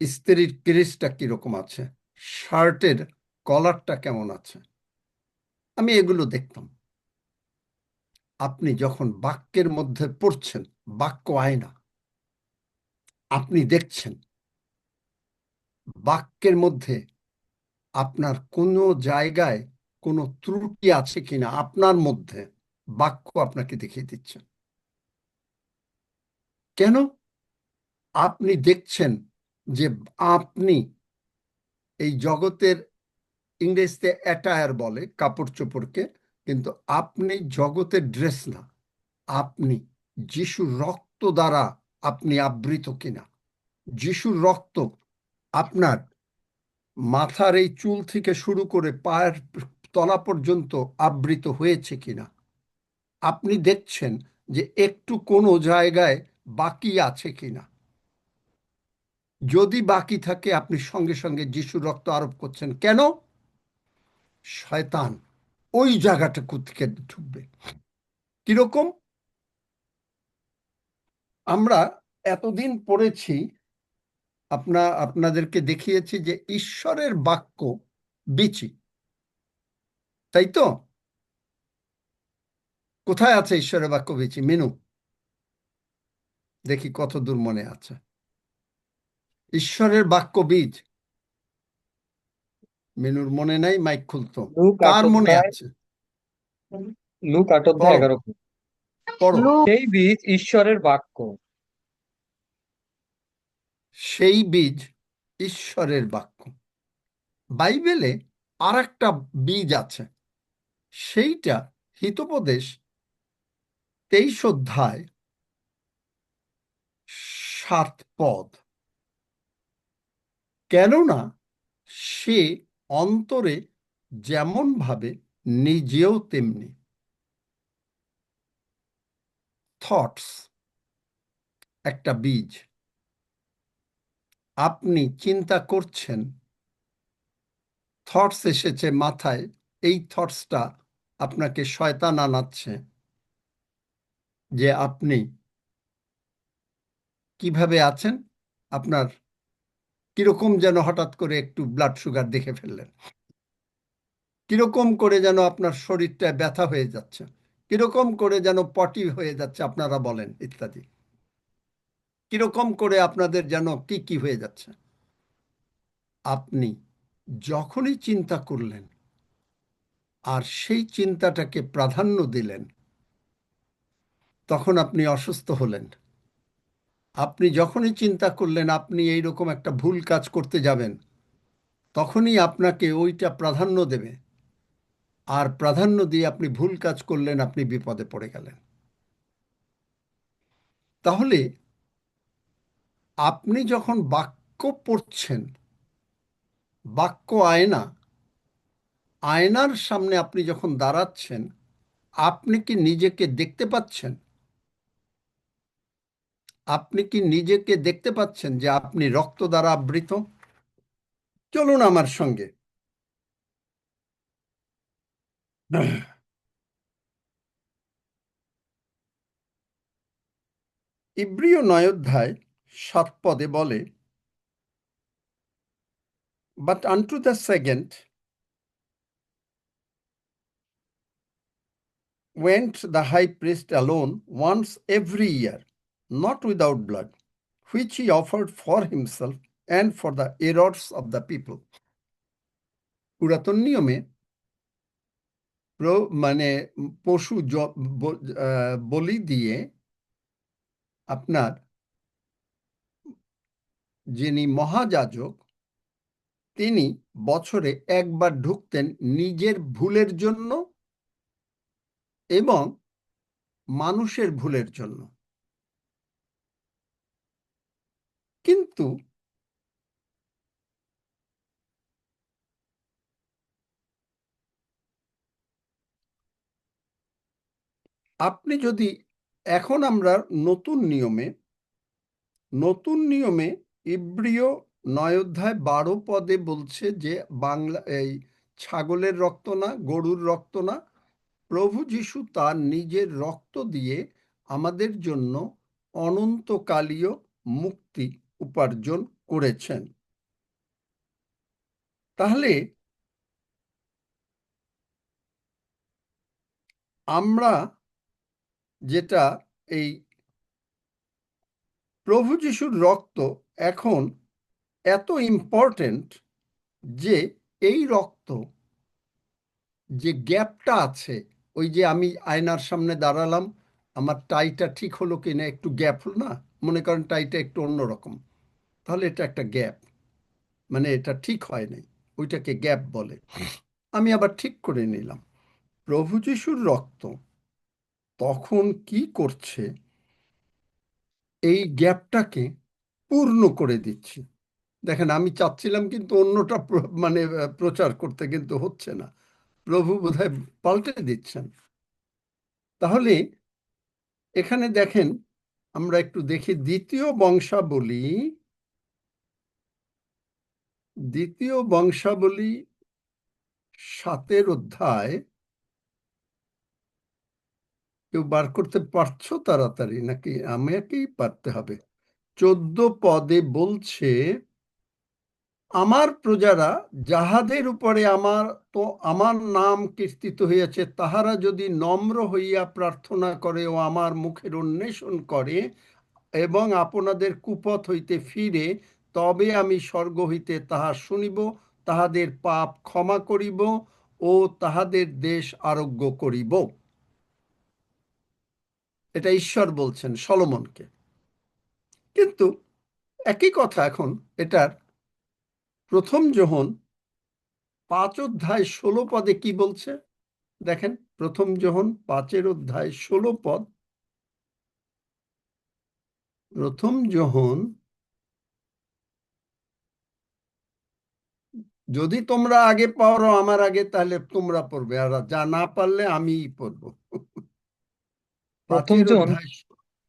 ইস্ত্রির ক্রিজটা কিরকম আছে, শার্টের কলারটা কেমন আছে, আমি এগুলো দেখতাম। আপনি যখন বাক্যের মধ্যে পড়ছেন, বাক্য আয়না, আপনি দেখছেন বাক্যের মধ্যে আপনার কোনো জায়গায় কোনো ত্রুটি আছে কিনা, আপনার মধ্যে বাক্য আপনাকে দেখিয়ে দিচ্ছে। কেন? আপনি দেখছেন যে আপনি এই জগতের, ইংরেজিতে অ্যাটায়ার বলে কাপড় চোপড়কে, কিন্তু আপনি জগতের ড্রেস না, আপনি যিশুর রক্ত দ্বারা আপনি আবৃত কিনা, যিশুর রক্ত আপনার মাথার এই চুল থেকে শুরু করে পায়ের তলা পর্যন্ত আবৃত হয়েছে কিনা, আপনি দেখছেন যে একটু কোনো জায়গায় বাকি আছে কিনা। যদি বাকি থাকে, আপনি সঙ্গে সঙ্গে যিশুর রক্ত আরোপ করছেন। কেন? শয়তান ওই জায়গাটুকু থেকে ঢুকবে। কিরকম? আমরা এতদিন পড়েছি, আপনাদেরকে দেখিয়েছি যে ঈশ্বরের বাক্য বীচি, তাই তো? কোথায় আছে ঈশ্বরের বাক্য বীচি? মিনু, দেখি কত দূর মনে আছে। ঈশ্বরের বাক্য বীজ, মিনুর মনে নাই, মাইক খুলতো। লুক কার 8 মনে অধ্যায়, আছে? লুক 8 অধ্যায় পড়ো 11 পড়ো। সেই বীজ ঈশ্বরের বাক্য। সেই বীজ ঈশ্বরের বাক্য। বাইবেলে আর একটা বীজ আছে, সেইটা হিতোপদেশ 23 অধ্যায় 7 পদ। কেননা সে অন্তরে যেমন ভাবে নিজেও তেমনি। থটস একটা বীজ। আপনি চিন্তা করছেন, থটস এসেছে মাথায়, এই থটসটা আপনাকে শয়তান আনাচ্ছে যে আপনি কিভাবে আছেন, আপনার কিরকম যেন হঠাৎ করে একটু ব্লাড সুগার দেখে ফেললেন, কিরকম করে যেন আপনার শরীরটা ব্যথা হয়ে যাচ্ছে, কিরকম করে যেন পটি হয়ে যাচ্ছে আপনারা বলেন ইত্যাদি, কিরকম করে আপনাদের যেন কি কি হয়ে যাচ্ছে। আপনি যখনই চিন্তা করলেন আর সেই চিন্তাটাকে প্রাধান্য দিলেন, তখন আপনি অসুস্থ হলেন। আপনি যখনই চিন্তা করলেন আপনি এইরকম একটা ভুল কাজ করতে যাবেন, তখনই আপনাকে ওইটা প্রাধান্য দেবে, আর প্রাধান্য দিয়ে আপনি ভুল কাজ করলেন, আপনি বিপদে পড়ে গেলেন। তাহলে আপনি যখন বাক্য পড়ছেন, বাক্য আয়না, আয়নার সামনে আপনি যখন দাঁড়াচ্ছেন, আপনি কি নিজেকে দেখতে পাচ্ছেন? আপনি কি নিজেকে দেখতে পাচ্ছেন যে আপনি রক্ত দ্বারা আবৃত? চলুন আমার সঙ্গে ইব্রিয় 9 অধ্যায় 7 পদে বলে, but আনটু the second went the high priest alone once every year, not without blood, which he offered for himself and for the errors of the people. পুরাতন নিয়মে মানে পশু বলি দিয়ে আপনার যিনি মহাযাজক, তিনি বছরে একবার ঢুকতেন নিজের ভুলের জন্য এবং মানুষের ভুলের জন্য। কিন্তু আপনি যদি এখন আমরা নতুন নিয়মে ইব্রিয় 9 অধ্যায় 12 পদে বলছে যে এই ছাগলের রক্ত না, গরুর রক্ত না, প্রভু যীশু তার নিজের রক্ত দিয়ে আমাদের জন্য অনন্তকালীয় মুক্তি উপার্জন করেছেন। তাহলে আমরা যেটা এই প্রভু যীশুর রক্ত এখন এত ইম্পর্টেন্ট যে এই রক্ত যে গ্যাপটা আছে, ওই যে আমি আয়নার সামনে দাঁড়ালাম, আমার টাইটা ঠিক হলো কিনা, একটু গ্যাপ হলো না, মনে করেন টাইটা একটু অন্যরকম, তাহলে এটা একটা গ্যাপ, মানে এটা ঠিক হয় নাই, ওইটাকে গ্যাপ বলে। আমি আবার ঠিক করে নিলাম। প্রভু যিশুর রক্ত তখন কি করছে, এই গ্যাপটাকে পূর্ণ করে দিচ্ছে। দেখেন, আমি চাচ্ছিলাম কিন্তু অন্যটা মানে প্রচার করতে, কিন্তু হচ্ছে না, প্রভু বোধহয় পাল্টে দিচ্ছেন। তাহলে এখানে দেখেন, আমরা একটু দেখি দ্বিতীয় বংশাবলী 7 অধ্যায়। কেউ বার করতে পারছো তাড়াতাড়ি, নাকি আমাকেই পারতে হবে? 14 পদে বলছে, আমার প্রজারা যাহাদের উপরে আমার নাম কীর্তিত হইয়াছে, তাহারা যদি নম্র হইয়া প্রার্থনা করে ও আমার মুখের অন্বেষণ করে এবং আপনাদের কুপথ হইতে ফিরে, তবে আমি স্বর্গ হইতে তাহা শুনিব, তাহাদের পাপ ক্ষমা করিব ও তাহাদের দেশ আরোগ্য করিব। এটা ঈশ্বর বলছেন সলোমনকে। কিন্তু একই কথা এখন এটার প্রথম যোহন 5 অধ্যায় 16 পদে কি বলছে দেখেন। প্রথম যোহন 5 অধ্যায় 16 পদ, প্রথম যোহন, যদি তোমরা আগে পড়ো আমার আগে, তাহলে তোমরা পড়বে, আর যা না পারলে আমিই পড়বো। প্রথম 5 জন অধ্যায়।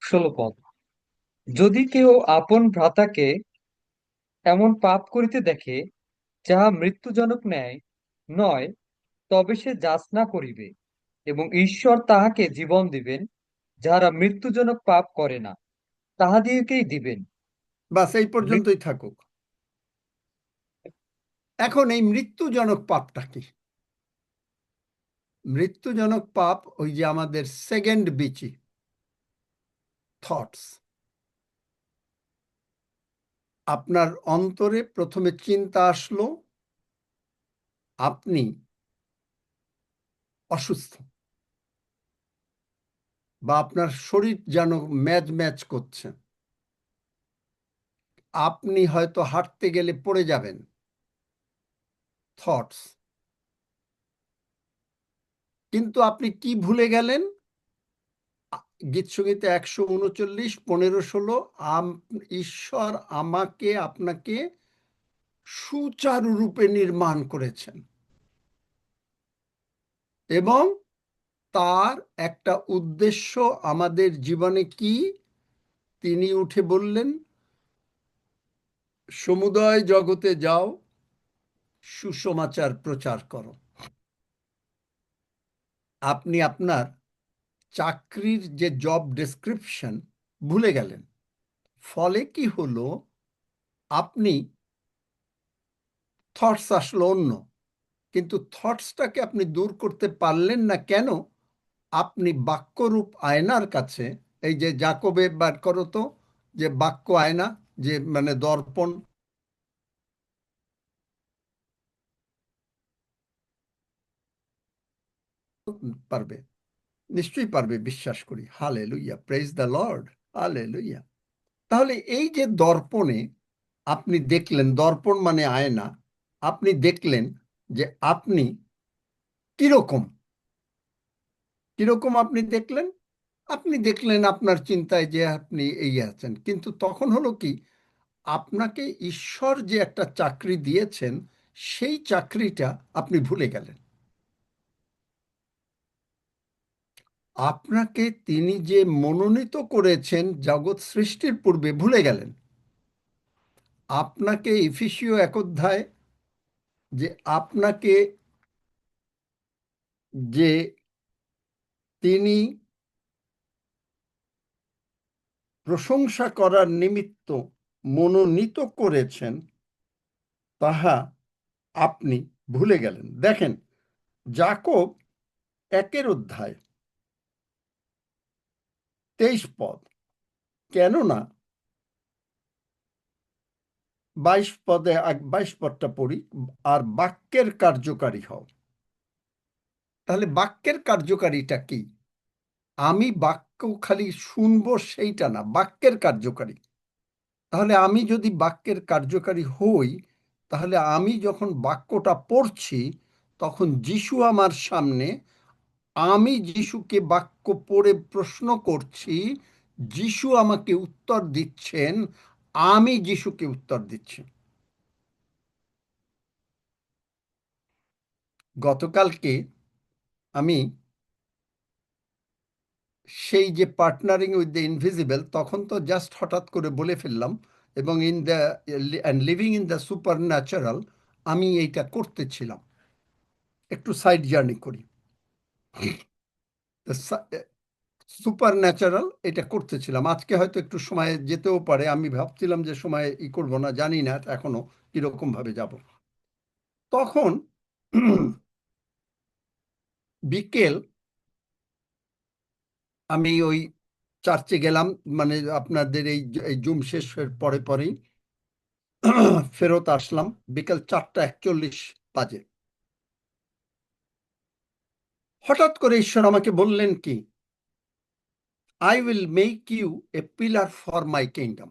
16 পদ। যদি কেহ আপন ভ্রাতাকে এমন পাপ করিতে দেখে যাহা মৃত্যুজনক ন্যায় নয়, তবে সে যাচনা করিবে, এবং ঈশ্বর তাহাকে জীবন দিবেন। যাহারা মৃত্যুজনক পাপ করে না, তাহাদিগকেই দিবেন। বাস এই মৃত- পর্যন্তই থাকুক। এখন এই মৃত্যুজনক পাপটা কি? মৃত্যুজনক পাপ ওই যে আমাদের সেকেন্ড বিচি, থটস। আপনার অন্তরে প্রথমে চিন্তা আসলো আপনি অসুস্থ, বা আপনার শরীর যেন ম্যাজ ম্যাজ করছে, আপনি হয়তো হাঁটতে গেলে পড়ে যাবেন, থটস। কিন্তু আপনি কি ভুলে গেলেন? গীতসংগীতে 139, 15-16, ঈশ্বর আমাকে আপনাকে সুচারুরূপে নির্মাণ করেছেন, এবং তার একটা উদ্দেশ্য আমাদের জীবনে কি? তিনি উঠে বললেন, সমুদয় জগতে যাও, সুসমাচার প্রচার করো। আপনি আপনার চাকরির যে জব ডেসক্রিপশন ভুলে গেলেন। ফলে কি হলো? আপনি থটস আসলো অন্য, কিন্তু থটসটাকে আপনি দূর করতে পারলেন না। কেন? আপনি বাক্যরূপ আয়নার কাছে, এই যে জাকবে বার করো তো, যে বাক্য আয়না, যে মানে দর্পণ, পারবে, নিশ্চয়ই পারবে, বিশ্বাস করি। Hallelujah, praise the Lord, hallelujah. তাহলে এই যে দর্পণে আপনি দেখলেন, দর্পণ মানে আয়না, আপনি দেখলেন যে আপনি কিরকম, কিরকম আপনি দেখলেন? আপনি দেখলেন আপনার চিন্তায় যে আপনি এই আছেন, কিন্তু তখন হলো কি? আপনাকে ঈশ্বর যে একটা চাকরি দিয়েছেন, সেই চাকরিটা আপনি ভুলে গেলেন। আপনাকে তিনি যে মনোনীত করেছেন জগৎ সৃষ্টির পূর্বে, ভুলে গেলেন। আপনাকে এফেসীয় 1 অধ্যায়, যে আপনাকে যে তিনি প্রশংসা করার নিমিত্ত মনোনীত করেছেন, তাহা আপনি ভুলে গেলেন। দেখেন, যাকব 1 অধ্যায় 23 পদ, কেননা 22 পদে, 22 পদটা পড়ি, আর বাক্যের কার্যকারী হও। তাহলে বাক্যের কার্যকারীটা কি? আমি বাক্য খালি শুনবো সেইটা না, বাক্যের কার্যকারী। তাহলে আমি যদি বাক্যের কার্যকারী হই, তাহলে আমি যখন বাক্যটা পড়ছি, তখন যিশু আমার সামনে, আমি যিশুকে বাক্য পড়ে প্রশ্ন করছি, যিশু আমাকে উত্তর দিচ্ছেন, আমি যিশুকে উত্তর দিচ্ছি। গতকালকে আমি সেই যে পার্টনারিং উইথ দ্য ইনভিজিবল, তখন তো জাস্ট হঠাৎ করে বলে ফেললাম, এবং in the and living in the super natural, আমি এইটা করতেছিলাম। একটু সাইড জার্নি করি। সুপার ন্যাচারাল এটা করতেছিলাম। আজকে হয়তো একটু সময় যেতেও পারে, আমি ভাবছিলাম যে সময় করবো না, জানি না এখনো কিরকম ভাবে যাব। তখন বিকেল আমি ওই চার্চে গেলাম, মানে আপনাদের এই জুম শেষের পরে পরেই ফেরত আসলাম, বিকেল 4:41 বাজে। হঠাৎ করে ঈশ্বর আমাকে বললেন কি, I will make you a pillar for my kingdom.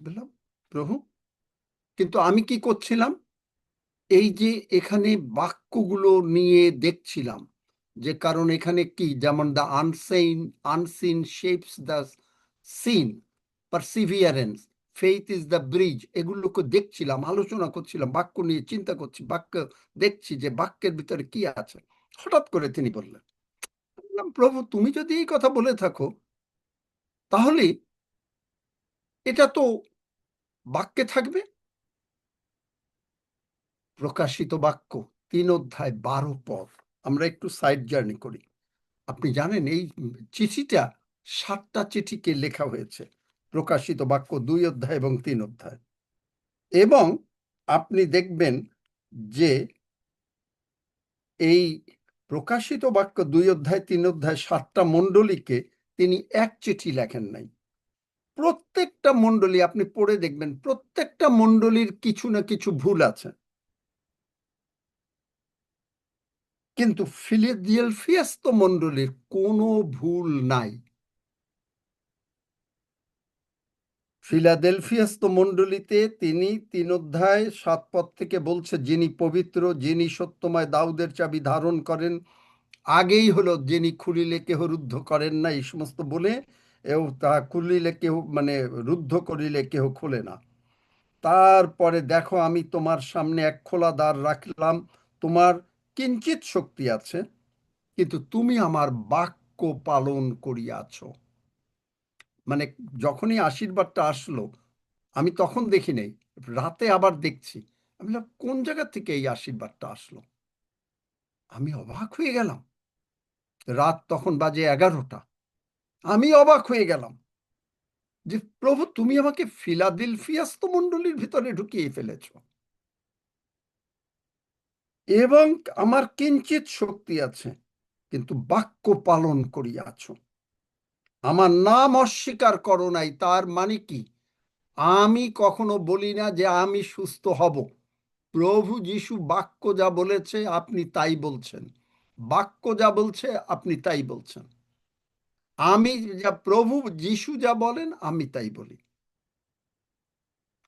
বললাম, প্রভু, কিন্তু আমি কি করছিলাম? এই যে এখানে বাক্যগুলো নিয়ে দেখছিলাম, যে কারণ এখানে কি, যেমন the unseen shapes the seen, perseverance, faith is the bridge, এগুলোকে দেখছিলাম, আলোচনা করছিলাম, বাক্য নিয়ে চিন্তা করছি, বাক্য দেখছি যে বাক্যের ভিতরে কি আছে। হঠাৎ করে তিনি বললেন, বললাম, প্রভু তুমি যদি এই কথা বলে থাকো তাহলে এটা তো বাক্যে থাকবে। প্রকাশিত বাক্য 3 অধ্যায় 12 পদ। আমরা একটু সাইড জার্নি করি। আপনি জানেন এই চিঠিটা 7টা চিঠিকে লেখা হয়েছে, প্রকাশিত বাক্য 2 অধ্যায় এবং 3 অধ্যায়। এবং আপনি দেখবেন যে এই প্রকাশিত বাক্য 2 অধ্যায় 3 অধ্যায় 7টা মণ্ডলীকে তিনি এক চিঠি লেখেন নাই। প্রত্যেকটা মণ্ডলী আপনি পড়ে দেখবেন, প্রত্যেকটা মণ্ডলীর কিছু না কিছু ভুল আছে। কিন্তু ফিলাডেলফিয়াস্থ মণ্ডলীর কোনো ভুল নাই। ফিলাডেলফিয়াস্থ মণ্ডলীতে তিনি 3 অধ্যায় 7 পদ থেকে বলছে, যিনি পবিত্র, যিনি সত্যময় দাউদের চাবি ধারণ করেন, আগেই হলো যিনি খুলিলে কেহ রুদ্ধ করেন না, এই সমস্ত বলে, এবং তা খুলিলে কেহ মানে রুদ্ধ করিলে কেহ খোলে না। তারপরে দেখো, আমি তোমার সামনে এক খোলা দ্বার রাখলাম, তোমার কিঞ্চিত শক্তি আছে, কিন্তু তুমি আমার বাক্য পালন করিয়াছ। মানে যখনই আশীর্বাদটা আসলো, আমি তখন দেখি নাই, রাতে আবার দেখছি। আমি বললাম, কোন জায়গা থেকে এই আশীর্বাদটা আসলো? আমি অবাক হয়ে গেলাম। রাত তখন বাজে 11টা। আমি অবাক হয়ে গেলাম যে প্রভু তুমি আমাকে ফিলাডেলফিয়াস্থ মণ্ডলীর ভিতরে ঢুকিয়ে ফেলেছ, এবং আমার কিঞ্চিত শক্তি আছে, কিন্তু বাক্য পালন করিয়াছ। আমার নাম অস্বীকার করো নাই। তার মানে কি? আমি কখনো বলি না যে আমি সুস্থ হব। প্রভু যিশু বাক্য যা বলেছে আপনি তাই বলছেন, বাক্য যা বলছে আপনি তাই বলছেন। আমি যা প্রভু যিশু যা বলেন আমি তাই বলি।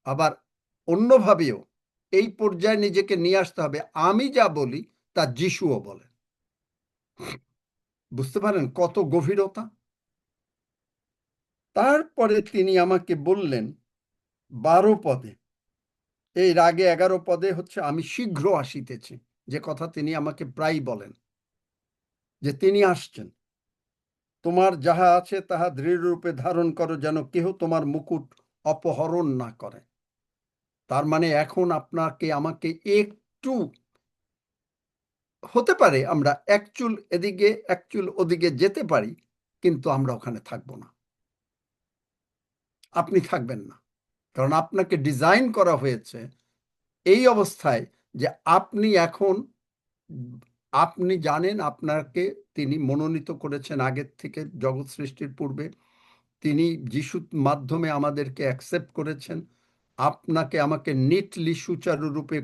আবার অন্যভাবেও এই পর্যায়ে নিজেকে নিয়ে আসতে হবে, আমি যা বলি তা যিশুও বলেন। বুঝতে পারেন কত গভীরতা? তারপরে তিনি আমাকে বললেন 12 পদে, এর আগে 11 পদে হচ্ছে আমি শীঘ্র আসিতেছি, যে কথা তিনি আমাকে প্রায় বলেন যে তিনি আসছেন। তোমার যাহা আছে তাহা দৃঢ় রূপে ধারণ করো, যেন কেহ তোমার মুকুট অপহরণ না করে। তার মানে এখন আপনাকে আমাকে একটু, হতে পারে আমরা এক চুল এদিকে এক চুল ওদিকে যেতে পারি, কিন্তু আমরা ওখানে থাকবো না। আপনি থাকবেন না, কারণ আপনাকে ডিজাইন করা হয়েছে এই অবস্থায় যে আপনি এখন, আপনি জানেন আপনাকে তিনি মনোনীত করেছেন আগের থেকে, জগৎ সৃষ্টির পূর্বে তিনি যিশুর মাধ্যমে আমাদেরকে অ্যাকসেপ্ট করেছেন। আপনাকে আমাকে নিটলি সুচারুরূপে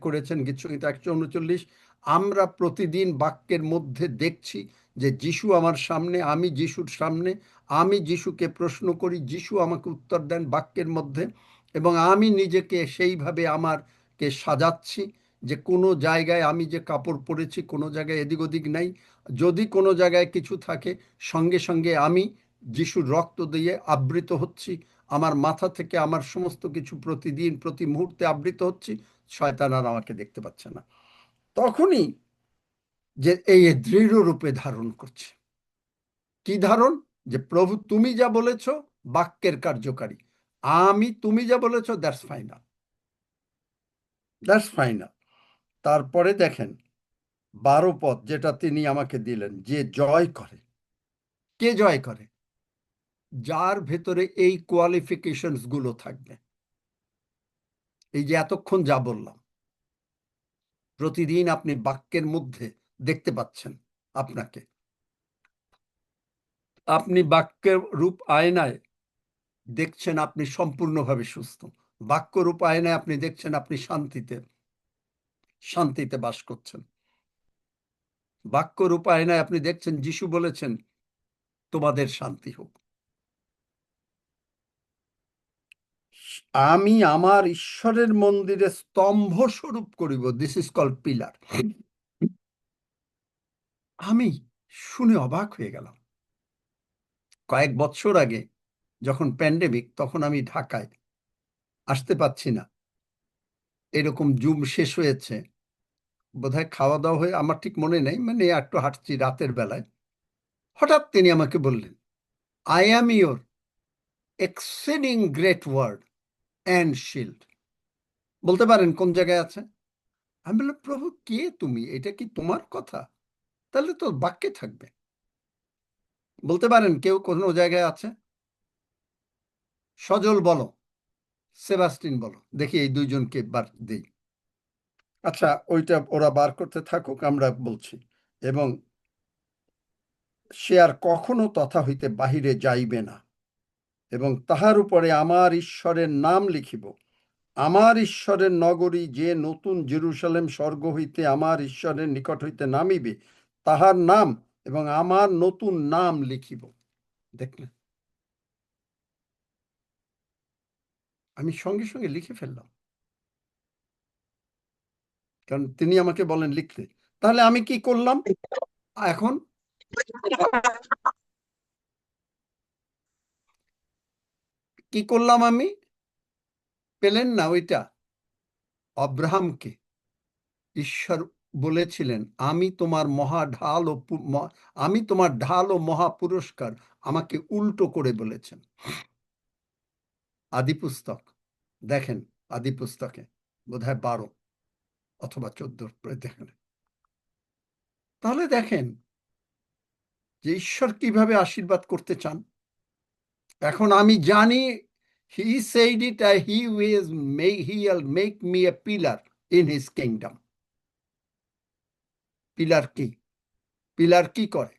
করেছেন। গীতসংহিতা 139। আমরা প্রতিদিন বাক্যের মধ্যে দেখছি যে যিশু আমার সামনে, আমি যিশুর সামনে, আমি যিশুকে প্রশ্ন করি, যিশু আমাকে উত্তর দেন বাক্যের মধ্যে, এবং আমি নিজেকে সেইভাবে আমারকে সাজাচ্ছি যে কোনো জায়গায় আমি যে কাপড় পরেছি কোনো জায়গায় এদিক ওদিক নাই। যদি কোনো জায়গায় কিছু থাকে, সঙ্গে সঙ্গে আমি যিশুর রক্ত দিয়ে আবৃত হচ্ছি। আমার মাথা থেকে আমার সমস্ত কিছু প্রতিদিন প্রতি মুহূর্তে আবৃত হচ্ছি। শয়তান আর আমাকে দেখতে পাচ্ছে না। তখনই যে এই দৃঢ় রূপে ধারণ করছে। কি ধারণ? যে প্রভু তুমি যা বলেছ বাক্যের কার্যকারী। আমি তুমি যা বলেছ দ্যাটস ফাইনাল, দ্যাটস ফাইনাল। তারপরে দেখেন 12 পদ যেটা তিনি আমাকে দিলেন, যে জয় করে। কে জয় করে? যার ভেতরে এই কোয়ালিফিকেশনস গুলো থাকবে। এই যে এতক্ষণ যা বললাম, প্রতিদিন আপনি বাক্যের মধ্যে দেখতে পাচ্ছেন আপনাকে। আপনি বাক্যের রূপ আয়নায় দেখছেন আপনি সম্পূর্ণভাবে সুস্থ। বাক্য রূপ আয়নায় আপনি দেখছেন আপনি শান্তিতে শান্তিতে বাস করছেন। বাক্য রূপ আয়নায় আপনি দেখছেন যিশু বলেছেন তোমাদের শান্তি হোক। আমি আমার ঈশ্বরের মন্দিরে স্তম্ভ স্বরূপ করিব, দিস ইজ কল্ড পিলার। আমি শুনে অবাক হয়ে গেলাম। কয়েক বছর আগে যখন প্যান্ডেমিক, তখন আমি ঢাকায় আসতে পারছি না, এরকম জুম শেষ হয়েছে, বোধহয় খাওয়া দাওয়া হয়ে, আমার ঠিক মনে নেই, মানে একটু হাঁটছি রাতের বেলায়, হঠাৎ তিনি আমাকে বললেন, I am your exceeding great word and shield. বলতে পারেন কোন জায়গায় আছে? আমি বললাম, প্রভু কে তুমি? এটা কি তোমার কথা? তাহলে তো বাক্যে থাকবে। বলতে পারেন কেউ কোনো জায়গায় আছে? সজল বলো, সেবাস্টিন বলো, দেখি এই দুইজনকে বার দেই। আচ্ছা, ওইটা ওরা বার করতে থাকুক, আমরা বলছি। এবং সে আর কখনো তথা হইতে বাহিরে যাইবে না, এবং তাহার উপরে আমার ঈশ্বরের নাম লিখিব, আমার ঈশ্বরের নগরী, যে নতুন জেরুসালেম স্বর্গ হইতে আমার ঈশ্বরের নিকট হইতে নামিবে, তাহার নাম, এবং আমার নতুন নাম লিখিব। দেখলেন? আমি সঙ্গে সঙ্গে লিখে ফেললাম, কারণ তিনি আমাকে বলেন লিখতে। তাহলে আমি কি করলাম এখন? কি করলাম আমি? পেলেন না ওইটা? অব্রাহামকে ঈশ্বর বলেছিলেন, আমি তোমার মহা ঢাল ও আমি তোমার ঢাল ও মহা পুরস্কার, আমাকে উল্টো করে বলেছেন। আদি পুস্তক দেখেন, আদি পুস্তকে বোধহয় 12 অথবা 14 দেখেন। তাহলে দেখেন যে ঈশ্বর কিভাবে আশীর্বাদ করতে চান। এখন আমি জানি, হি said it, he will make me a pillar in his kingdom. Pillar কি? পিলার কি করে?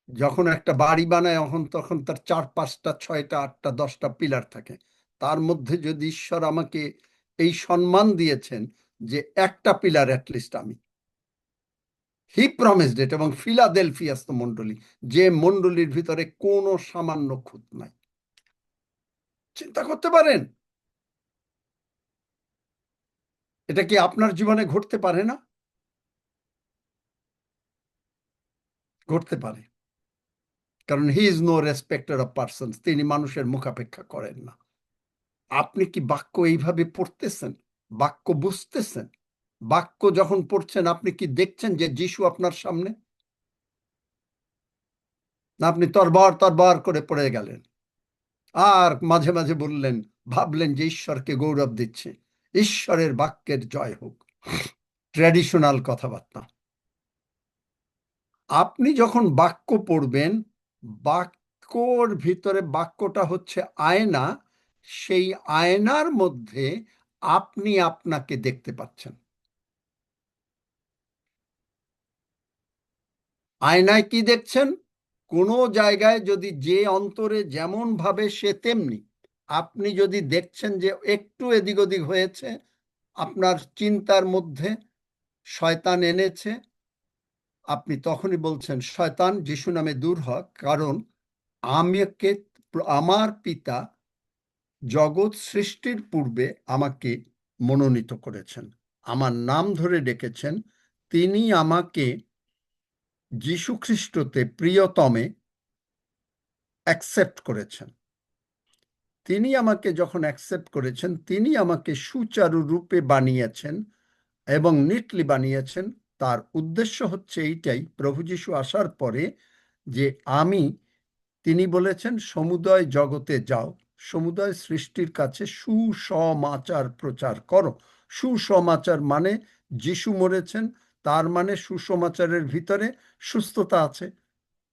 যখন একটা বাড়ি বানায়, তখন তার 4-5টা 6টা 8টা 10টা পিলার থাকে। তার মধ্যে যদি ঈশ্বর আমাকে এই সম্মান দিয়েছেন যে একটা পিলার অ্যাটলিস্ট আমি, হি প্রমিসড ইট। এবং ফিলাদেলফিয়াস্ত মণ্ডলী, যে মণ্ডলীর ভিতরে কোনো সামান্য খুঁত নাই। চিন্তা করতে পারেন? এটা কি আপনার জীবনে ঘটতে পারে না? ঘটতে পারে, কারণ he is no respecter of person, তিনি মানুষের মুখাপেক্ষা করেন না। আপনি কি বাক্য এইভাবে পড়তেছেন? বাক্য বুঝতেছেন? বাক্য যখন পড়ছেন, আপনি কি দেখছেন যে যিশু আপনার সামনে? না আপনি তরবার তরবার করে পড়ে গেলেন, আর মাঝে মাঝে বললেন, ভাবলেন যে ঈশ্বরকে গৌরব দিচ্ছে। ঈশ্বরের বাক্যের জয় হোক। ট্র্যাডিশনাল কথাবার্তা। আপনি যখন বাক্য পড়বেন, বাক্যর ভিতরে, বাক্যটা হচ্ছে আয়না, সেই আয়নার মধ্যে আপনি আপনাকে দেখতে পাচ্ছেন। আয়নায় কি দেখছেন? কোনো জায়গায় যদি, যে অন্তরে যেমন ভাবে সে তেমনি, আপনি যদি দেখছেন যে একটু এদিক ওদিক হয়েছে, আপনার চিন্তার মধ্যে শয়তান এনেছে, আপনি তখনই বলছেন, শয়তান যিশু নামে দূর হ, কারণ আমাকে, আমার পিতা জগৎ সৃষ্টির পূর্বে আমাকে মনোনীত করেছেন, আমার নাম ধরে ডেকেছেন, তিনি আমাকে যীশু খ্রিস্টতে প্রিয়তমে অ্যাকসেপ্ট করেছেন। তিনি আমাকে যখন অ্যাকসেপ্ট করেছেন, তিনি আমাকে সুচারু রূপে বানিয়েছেন এবং নিটলি বানিয়েছেন। তার উদ্দেশ্য হচ্ছে এইটাই, প্রভু যীশু আসার পরে, যে আমি, তিনি বলেছেন সমুদয় জগতে যাও, সমুদয় সৃষ্টির কাছে সুসমাচার প্রচার করো। সুসমাচার মানে যিশু মরেছেন, তার মানে সুসমাচারের ভিতরে সুস্থতা আছে।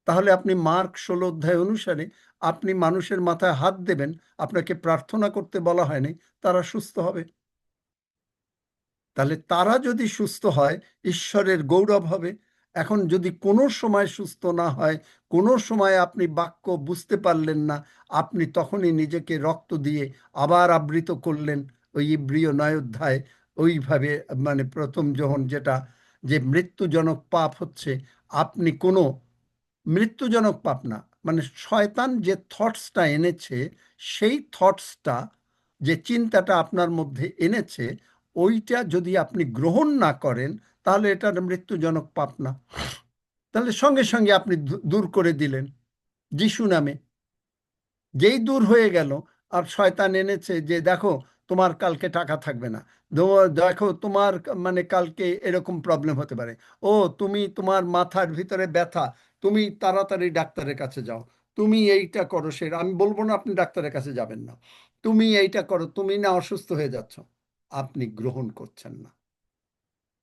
তাহলে আপনি মার্ক 16 অধ্যায় অনুসারে আপনি মানুষের মাথায় হাত দেবেন, আপনাকে প্রার্থনা করতে বলা হয়নি, তারা সুস্থ হবে। তাহলে তারা যদি সুস্থ হয়, ঈশ্বরের গৌরব হবে। এখন যদি কোনো সময় সুস্থ না হয়, কোনো সময় আপনি বাক্য বুঝতে পারলেন না, আপনি তখনই নিজেকে রক্ত দিয়ে আবার আবৃত করলেন ওই ইব্রিয় 9 অধ্যায়, ওইভাবে, মানে প্রথম যোহন যেটা, যে মৃত্যুজনক পাপ হচ্ছে, আপনি কোনো মৃত্যুজনক পাপ না, মানে শয়তান যে থটসটা এনেছে, সেই থটসটা, যে চিন্তাটা আপনার মধ্যে এনেছে, ওইটা যদি আপনি গ্রহণ না করেন, তাহলে এটার মৃত্যুজনক পাপ না। তাহলে সঙ্গে সঙ্গে আপনি দূর করে দিলেন যিশু নামে। যেই দূর হয়ে গেল, আর শয়তান এনেছে যে দেখো তোমার কালকে টাকা থাকবে না, দেখো তোমার মানে কালকে এরকম প্রবলেম হতে পারে, ও তুমি তোমার মাথার ভিতরে ব্যথা, তুমি তাড়াতাড়ি ডাক্তারের কাছে যাও, তুমি এইটা করো, সে আমি বলবো না আপনি ডাক্তারের কাছে যাবেন না, তুমি এইটা করো, তুমি না অসুস্থ হয়ে যাচ্ছ, আপনি গ্রহণ করছেন না।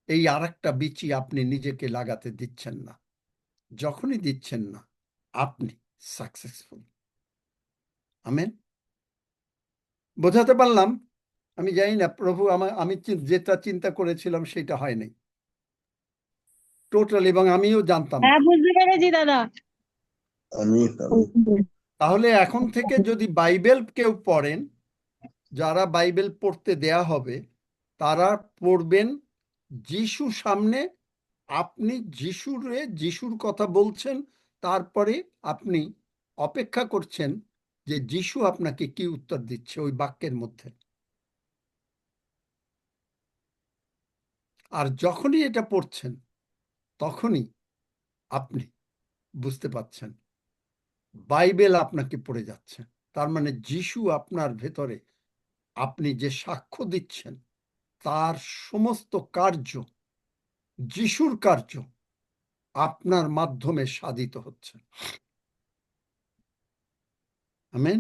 এই আরেকটা বিচি আপনি নিজেকে লাগাতে দিচ্ছেন না। যখনই দিচ্ছেন না, আপনি সাকসেসফুল। আমেন। বোঝাতে পারলাম? আমি জানি না প্রভু, আমি যেটা চিন্তা করেছিলাম সেটা হয় নাই টোটাল, এবং আমিও জানতাম হ্যাঁ, না। বুঝতে পেরেছি দাদা। আমি তাহলে এখন থেকে যদি বাইবেল কেউ পড়েন, যারা বাইবেল পড়তে দেয়া হবে, তারা পড়বেন যিশু সামনে, আপনি যিশুর কথা বলছেন, তারপরে আপনি অপেক্ষা করছেন যে যিশু আপনাকে কি উত্তর দিচ্ছে ওই বাক্যের মধ্যে। আর যখনই এটা পড়ছেন, তখনই আপনি বুঝতে পাচ্ছেন বাইবেল আপনাকে পড়ে যাচ্ছে। তার মানে যিশু আপনার ভেতরে, আপনি যে সাক্ষ্য দিচ্ছেন, তার সমস্ত কার্য, যিশুর কার্য আপনার মাধ্যমে সাধিত হচ্ছে। আমেন।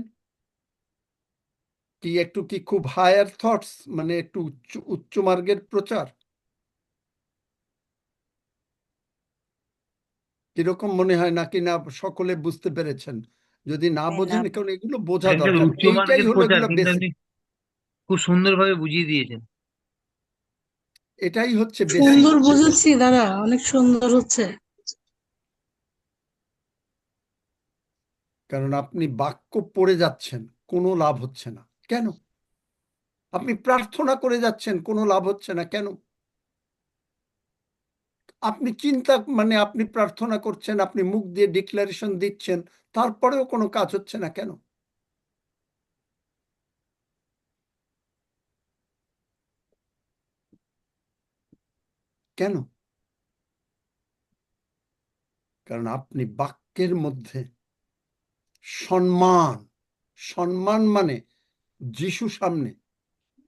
কি খুব হায়ার থটস, মানে একটু উচ্চ মার্গের প্রচার কিরকম মনে হয়, নাকি না সকলে বুঝতে পেরেছেন? যদি না বোঝেন, কারণ এগুলো বোঝা একদম দরকার, উচ্চ এইটাই মার্গের হলো প্রচার, এগুলো কিন্তু বেসিক, আপনি খুব সুন্দরভাবে বুঝিয়ে দিয়েছেন। এটাই হচ্ছে বেসিক। সুন্দর বুঝেছি দাদা, অনেক সুন্দর হচ্ছে। কারণ আপনি বাক্য পড়ে যাচ্ছেন, কোনো লাভ হচ্ছে না কেন? আপনি প্রার্থনা করে যাচ্ছেন, কোনো লাভ হচ্ছে না কেন? আপনি মানে আপনি প্রার্থনা করছেন, আপনি মুখ দিয়ে ডিক্লারেশন দিচ্ছেন, তারপরেও কোনো কাজ হচ্ছে না কেন? কেন? কারণ আপনি বাক্যের মধ্যে সম্মান, সম্মান মানে যিশু সামনে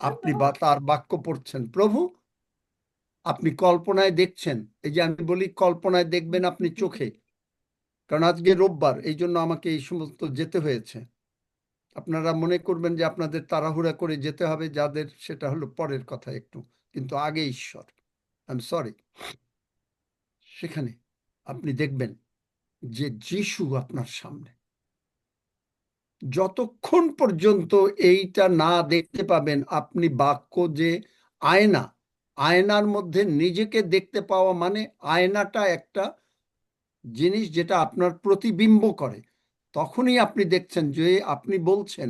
আপনি তার বাক্য পড়ছেন। প্রভু, আপনি কল্পনায় দেখছেন, এই যে আমি বলি কল্পনায় দেখবেন আপনি চোখে, কারণ আজকে রোববার, এই জন্য আমাকে এই সমস্ত যেতে হয়েছে। আপনারা মনে করবেন যে আপনাদের তাড়াহুড়া করে যেতে হবে, যাদের সেটা হলো পরের কথা একটু, কিন্তু আগে ঈশ্বর, আই এম সরি। সেখানে আপনি দেখবেন যে যিশু আপনার সামনে, যতক্ষণ পর্যন্ত এইটা না দেখতে পাবেন, আপনি বাক্য যে আয়না, আয়নার মধ্যে নিজেকে দেখতে পাওয়া মানে আয়নাটা একটা জিনিস যেটা আপনার প্রতিবিম্ব করে, তখনই আপনি দেখছেন যে আপনি বলছেন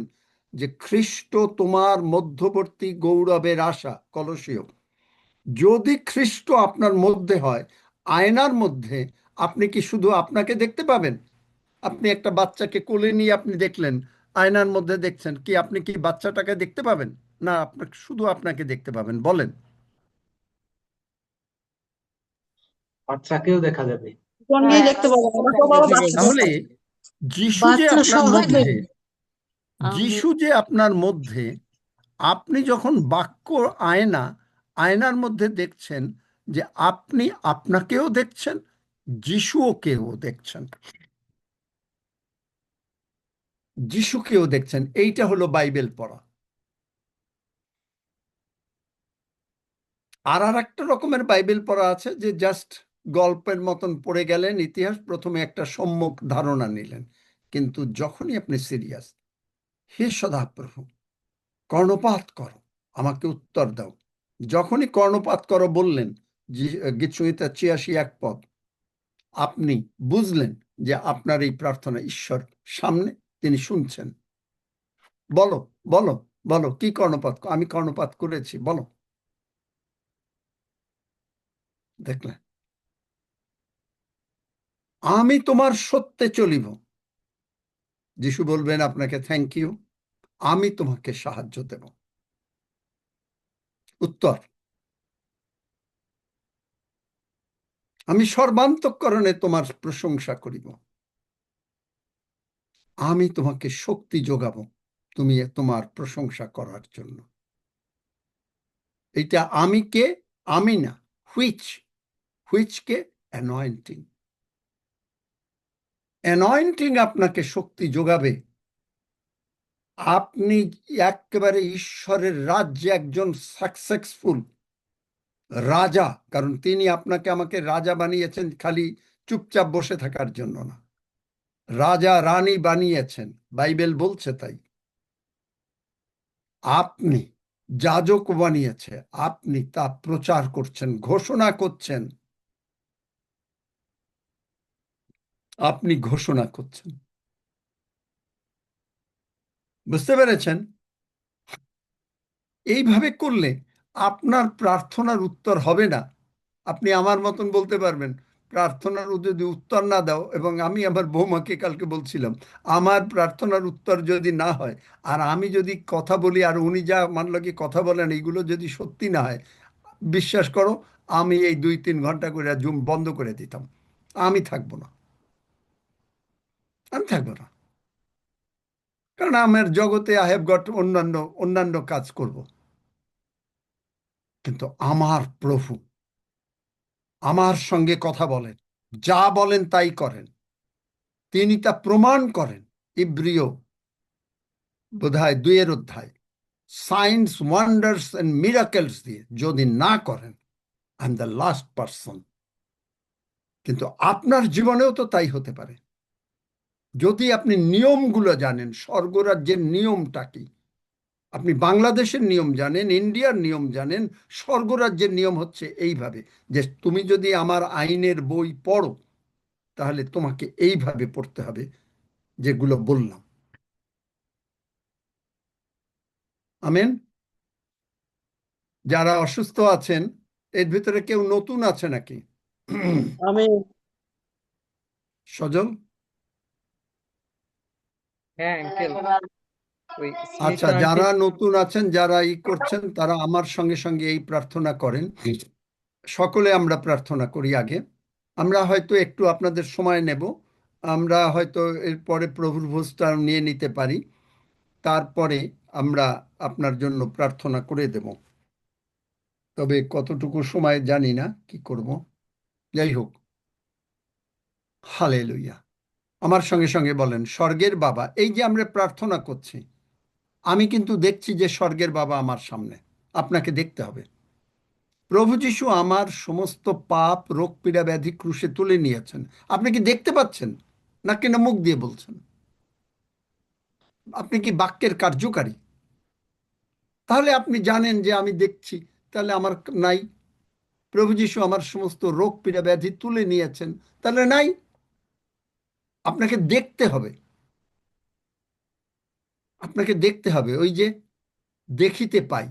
যে খ্রিস্ট তোমার মধ্যবর্তী গৌরবের আশা, কলসীয়। যদি খ্রিস্ট আপনার মধ্যে হয়, আয়নার মধ্যে, আপনি কি শুধু আপনাকে দেখতে পাবেন? আপনি একটা বাচ্চাকে কোলে নিয়ে আপনি দেখলেন, আয়নার মধ্যে দেখছেন, কি আপনি কি বাচ্চাটাকে দেখতে পাবেন? না, আপনাকে শুধু আপনাকে দেখতে পাবেন। বলেন। বাচ্চাকেও দেখা যাবে। কোনটাই দেখতে পাবো না, আমরা তো বাবা বাচ্চা তাহলে দেখতে। যিশু যে বাচ্চা আপনার সবাই মধ্যে, দেখবে। যিশু যে আপনার মধ্যে, আপনি যখন বাক্য আয়না, আয়নার মধ্যে দেখছেন যে আপনি আপনাকেও দেখছেন, যিশুকেও দেখছেন, যিশুকেও দেখছেন। এইটা হলো বাইবেল পড়া। আর একটা রকমের বাইবেল পড়া আছে যে জাস্ট গল্পের মতন পড়ে গেলেন ইতিহাস, প্রথমে একটা সম্যক ধারণা নিলেন। কিন্তু যখনই আপনি সিরিয়াস, হে সদাপ্রভু, কর্ণপাত করো, আমাকে উত্তর দাও, যখনই কর্ণপাত করো বললেন, গীতসংহিতা ৮৬:১ আপনি বুঝলেন যে আপনার এই প্রার্থনা ঈশ্বর সামনে, তিনি শুনছেন। বলো, বলো, বলো, কি কর্ণপাত? আমি কর্ণপাত করেছি, বলো। দেখলেন, আমি তোমার সত্যে চলিব। যিশু বলবেন আপনাকে থ্যাংক ইউ, আমি তোমাকে সাহায্য দেব। উত্তর, আমি সর্বান্তঃকরণে তোমার প্রশংসা করিব। আমি তোমাকে শক্তি যোগাবো তুমি তোমার প্রশংসা করার জন্য। এটা আমি কে? আমি না, হুইচ কে? অ্যানয়েন্টিং। অ্যানয়েন্টিং আপনাকে শক্তি যোগাবে। আপনি একেবারে ঈশ্বরের রাজ্যে একজন সাকসেসফুল রাজা, কারণ তিনি আপনাকে আমাকে রাজা বানিয়েছেন খালি চুপচাপ বসে থাকার জন্য না, রাজা রানী বানিয়েছেন, বাইবেল বলছে তাই। আপনি যাজক বানিয়েছে, আপনি তা প্রচার করছেন, ঘোষণা করছেন, আপনি ঘোষণা করছেন। বুঝতে পেরেছেন? এইভাবে করলে আপনার প্রার্থনার উত্তর হবে না। আপনি আমার মতন বলতে পারবেন, প্রার্থনার যদি উত্তর না দাও, এবং আমি আমার বৌমাকে কালকে বলছিলাম, আমার প্রার্থনার উত্তর যদি না হয়, আর আমি যদি কথা বলি আর উনি যা মানল কি কথা বলেন, এইগুলো যদি সত্যি না হয়, বিশ্বাস করো আমি এই 2-3 ঘন্টা করে জুম বন্ধ করে দিতাম। আমি থাকবো না, আমি থাকবো না, কারণ আমার জগতে আই হ্যাভ গট অন্যান্য অন্যান্য কাজ করব। কিন্তু আমার প্রভু আমার সঙ্গে কথা বলেন, যা বলেন তাই করেন, তিনি তা প্রমাণ করেন। ইব্রিয় বোধহয় 2 অধ্যায়, সাইন্স ওয়ান্ডার্স এন্ড মিরাকেলস দিয়ে যদি না করেন, I am the last person. কিন্তু আপনার জীবনেও তো তাই হতে পারে, যদি আপনি নিয়মগুলো জানেন, স্বর্গরাজ্যের নিয়মটা কি। আপনি বাংলাদেশের নিয়ম জানেন, ইন্ডিয়ার নিয়ম জানেন, স্বর্গরাজ্যের নিয়ম হচ্ছে এইভাবে, যে তুমি যদি আমার আইনের বই পড়ো, তাহলে তোমাকে এইভাবে পড়তে হবে যেগুলো বললাম। আমেন। যারা অসুস্থ আছেন, এর ভিতরে কেউ নতুন আছে নাকি? আমি হ্যাঁ সজল? আঙ্কেল, ওই আচ্ছা, স্মিতা আন্টি। যারা নতুন আছেন, যারা করছেন, তারা আমার সঙ্গে সঙ্গে এই প্রার্থনা করেন। সকলে আমরা প্রার্থনা করি আগে। আমরা হয়তো একটু আপনাদের সময় নেব, আমরা হয়তো এরপরে প্রভুর ভোজটা নিয়ে নিতে পারি, তারপরে আমরা আপনার জন্য প্রার্থনা করে দেব। তবে কতটুকু সময় জানি না, কি করব। যাই হোক, হালেলুয়া। আমার সঙ্গে সঙ্গে বলেন, স্বর্গের বাবা। এই যে আমরা প্রার্থনা করছি, আমি কিন্তু দেখছি যে স্বর্গের বাবা আমার সামনে। আপনাকে দেখতে হবে। প্রভু যিশু আমার সমস্ত পাপ, রোগ, পীড়া, ব্যাধি ক্রুশে তুলে নিয়েছেন। আপনি কি দেখতে পাচ্ছেন, নাকি না মুখ দিয়ে বলছেন? আপনি কি বাক্যের কার্যকারী? তাহলে আপনি জানেন যে আমি দেখছি, তাহলে আমার নাই। প্রভু যিশু আমার সমস্ত রোগ, পীড়া, ব্যাধি তুলে নিয়েছেন, তাহলে নাই। আপনাকে দেখতে হবে, আপনাকে দেখতে হবে। ওই যে দেখিতে পাই,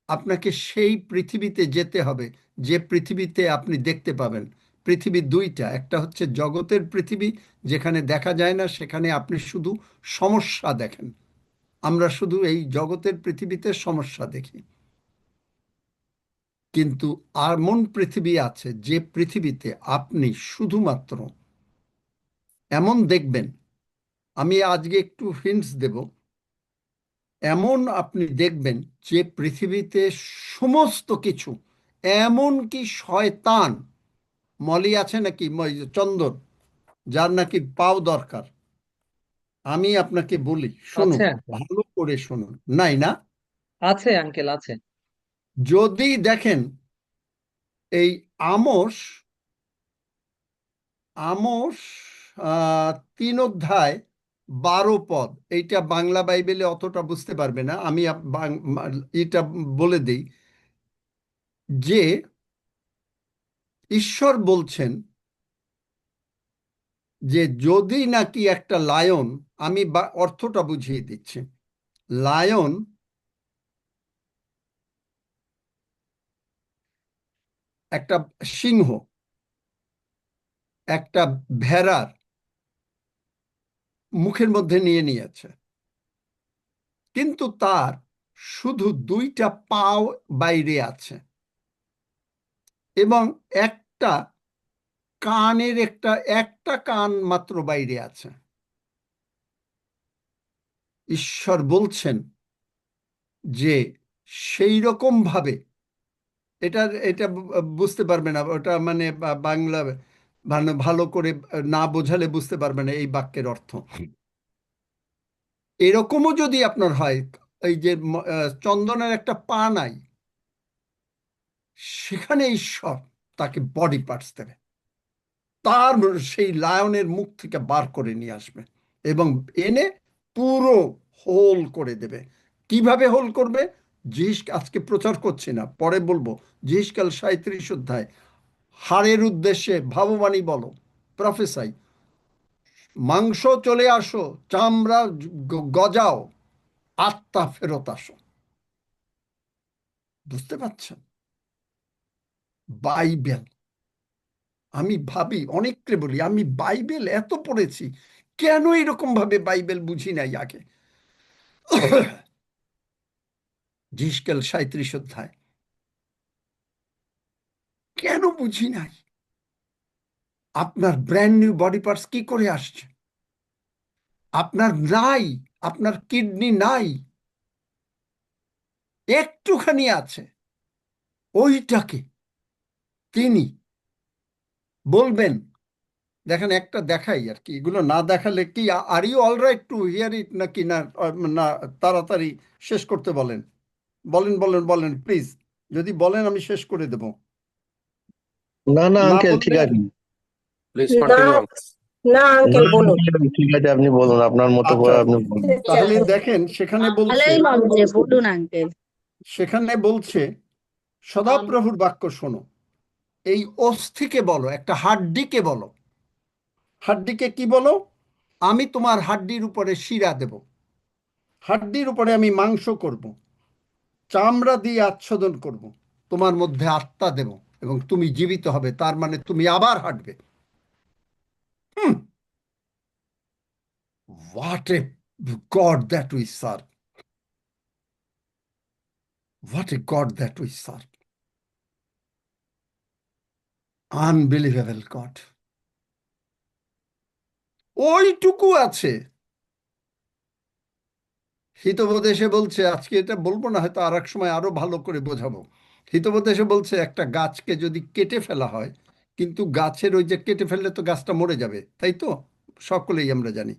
আপনাকে সেই পৃথিবীতে যেতে হবে যে পৃথিবীতে আপনি দেখতে পাবেন। পৃথিবী দুইটা, একটা হচ্ছে জগতের পৃথিবী, যেখানে দেখা যায় না, সেখানে আপনি শুধু সমস্যা দেখেন। আমরা শুধু এই জগতের পৃথিবীতে সমস্যা দেখি। কিন্তু এমন পৃথিবী আছে যে পৃথিবীতে আপনি শুধুমাত্র এমন দেখবেন, আমি আজকে একটু হিন্টস দেব, এমন আপনি দেখবেন যে পৃথিবীতে সমস্ত কিছু, এমন কি শয়তান, মলি আছে নাকি, চন্দন, যার নাকি পাও দরকার, আমি আপনাকে বলি, শুনুন, আছে আঙ্কেল, ভালো করে শুনুন। নাই না? আছে আঙ্কেল, আছে। যদি দেখেন এই আমোস, আমোস 3 অধ্যায় 12 পদ, এইটা বাংলা বাইবেলে অতটা বুঝতে পারবে না, আমি এটা বলে দিই, যে ঈশ্বর বলছেন যে যদি নাকি একটা লায়ন, আমি অর্থটা বুঝিয়ে দিচ্ছি, লায়ন একটা সিংহ একটা ভেড়ার মুখের মধ্যে নিয়ে নিয়েছে, কিন্তু তার শুধু 2টা পাও বাইরে আছে, এবং একটা কানের একটা একটা কান মাত্র বাইরে আছে। ঈশ্বর বলছেন যে সেই রকম ভাবে, এটা এটা বুঝতে পারবে না, ওটা মানে বাংলা মানে ভালো করে না বোঝালে বুঝতে পারবে না এই বাক্যের অর্থ। এরকমও যদি আপনার হয়, এই যে চন্দনের একটা পা নাই, সেখানে ঈশ্বর তাকে বডি পার্টস দেবে, তার সেই লায়নের মুখ থেকে বার করে নিয়ে আসবে এবং এনে পুরো হোল করে দেবে। কিভাবে হোল করবে? আজকে প্রচার করছি না, পরে বলবো। জিহিসকাল 37 অধ্যায়, হাড়ের উদ্দেশ্যে ভাববাণী বলো, প্রফেসাই, মাংস চলে আসো, চামড়া গজাও, আত্মা ফেরত আসো। বুঝতে পারছেন? বাইবেল, আমি ভাবি, অনেককে বলি আমি বাইবেল এত পড়েছি, কেন এরকম ভাবে বাইবেল বুঝি নাই আগে। জিহিসকাল 37 অধ্যায় কেন বুঝি নাই? আপনার ব্র্যান্ড নিউ বডি পার্টস কি করে আসছে? আপনার নাই, আপনার কিডনি নাই, একটুখানি আছে, ওইটাকে তিনি বলবেন। দেখেন, একটা দেখাই আর কি, এগুলো না দেখালে কি, are you all right to hear it নাকি না? না, তাড়াতাড়ি শেষ করতে বলেন, বলেন বলেন বলেন প্লিজ, যদি বলেন আমি শেষ করে দেব। না না না আঙ্কেল, ঠিক বললে আছে। প্লিজ না কন্টিনিউ। না আঙ্কেল বলুন। ঠিক আছে, আপনি বলুন, আপনার মতো করে আচ্ছা, আপনি বলুন। তাহলে দেখেন সেখানে বলছে, ভালোই লাগছে, বলুন আঙ্কেল। সেখানে বলছে সদাপ্রভুর বাক্য শোনো, এই অস্থিকে বলো, একটা হাড্ডিকে বলো, হাড্ডিকে কি বলো? আমি তোমার হাড্ডির উপরে শিরা দেব, হাড্ডির উপরে আমি মাংস করব, চামড়া দিয়ে আচ্ছাদন করব, তোমার মধ্যে আত্মা দেব এবং তুমি জীবিত হবে, তার মানে তুমি আবার হাঁটবে। What a god that we serve, what a god that we serve, unbelievable god. ওইটুকু আছে। হিতোপদেশে বলছে, আজকে এটা বলবো না, হয়তো আর এক সময় আরো ভালো করে বোঝাবো। হিতোপদেশে বলছে একটা গাছকে যদি কেটে ফেলা হয়, কিন্তু গাছের ওই যে কেটে ফেললে তো গাছটা মরে যাবে, তাই তো সকলেই আমরা জানি।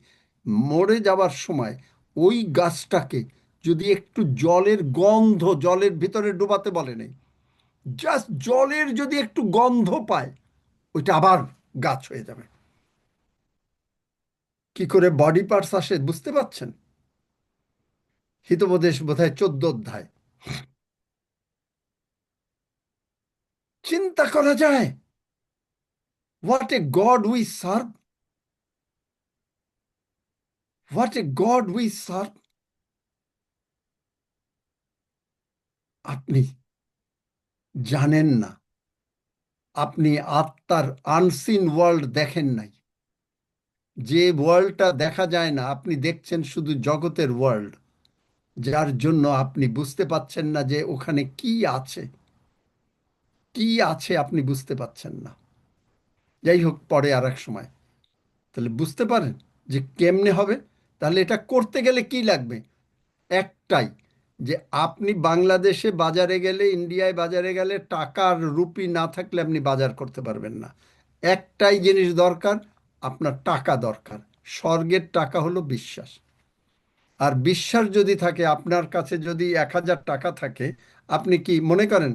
মরে যাওয়ার সময় ওই গাছটাকে যদি একটু জলের গন্ধ, জলের ভিতরে ডুবাতে বলে নেই, জাস্ট জলের যদি একটু গন্ধ পায়, ওইটা আবার গাছ হয়ে যাবে। কি করে বডি পার্টস আসে বুঝতে পারছেন? হিতোপদেশ বোধহয় 14 অধ্যায়। চিন্তা করা যায়, what a god we serve, what a god we serve. আপনি জানেন না, আপনি আত্মার আনসিন ওয়ার্ল্ড দেখেন নাই। যে ওয়ার্ল্ডটা দেখা যায় না, আপনি দেখছেন শুধু জগতের ওয়ার্ল্ড, যার জন্য আপনি বুঝতে পাচ্ছেন না যে ওখানে কি আছে, কি আছে আপনি বুঝতে পাচ্ছেন না। যাই হোক, পরে আর এক সময়। তাহলে বুঝতে পারেন যে কেমনে হবে। তাহলে এটা করতে গেলে কি লাগবে? একটাই, যে আপনি বাংলাদেশে বাজারে গেলে, ইন্ডিয়ায় বাজারে গেলে, টাকার রুপি না থাকলে আপনি বাজার করতে পারবেন না। একটাই জিনিস দরকার, আপনার টাকা দরকার। স্বর্গের টাকা হলো বিশ্বাস। আর বিশ্বাস যদি থাকে, আপনার কাছে যদি 1000 টাকা থাকে, আপনি কি মনে করেন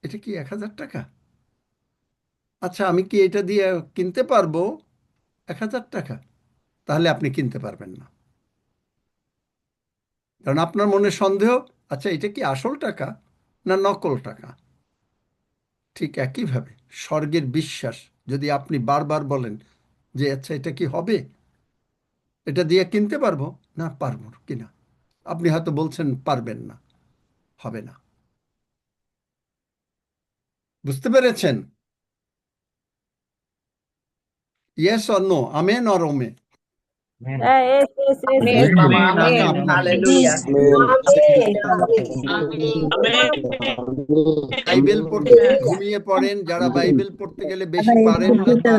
এটা কি 1000 টাকা? আচ্ছা, আমি কি এটা দিয়ে কিনতে পারবো 1000 টাকা? তাহলে আপনি কিনতে পারবেন না, কারণ আপনার মনে সন্দেহ, আচ্ছা এটা কি আসল টাকা না নকল টাকা? ঠিক একইভাবে স্বর্গের বিশ্বাস, যদি আপনি বারবার বলেন যে আচ্ছা এটা কি হবে, এটা দিয়ে কিনতে পারবো, না পারবো কিনা, আপনি হয়তো বলছেন পারবেন না, হবে না। বুঝতে পেরেছেন? Yes or no, amen or ওমে? Yes, yes, yes, yes. আচ্ছা, আপনার Hallelujah. বাইবেল পড়তে ঘুমিয়ে পড়েন, যারা বাইবেল পড়তে গেলে বেশি পারেন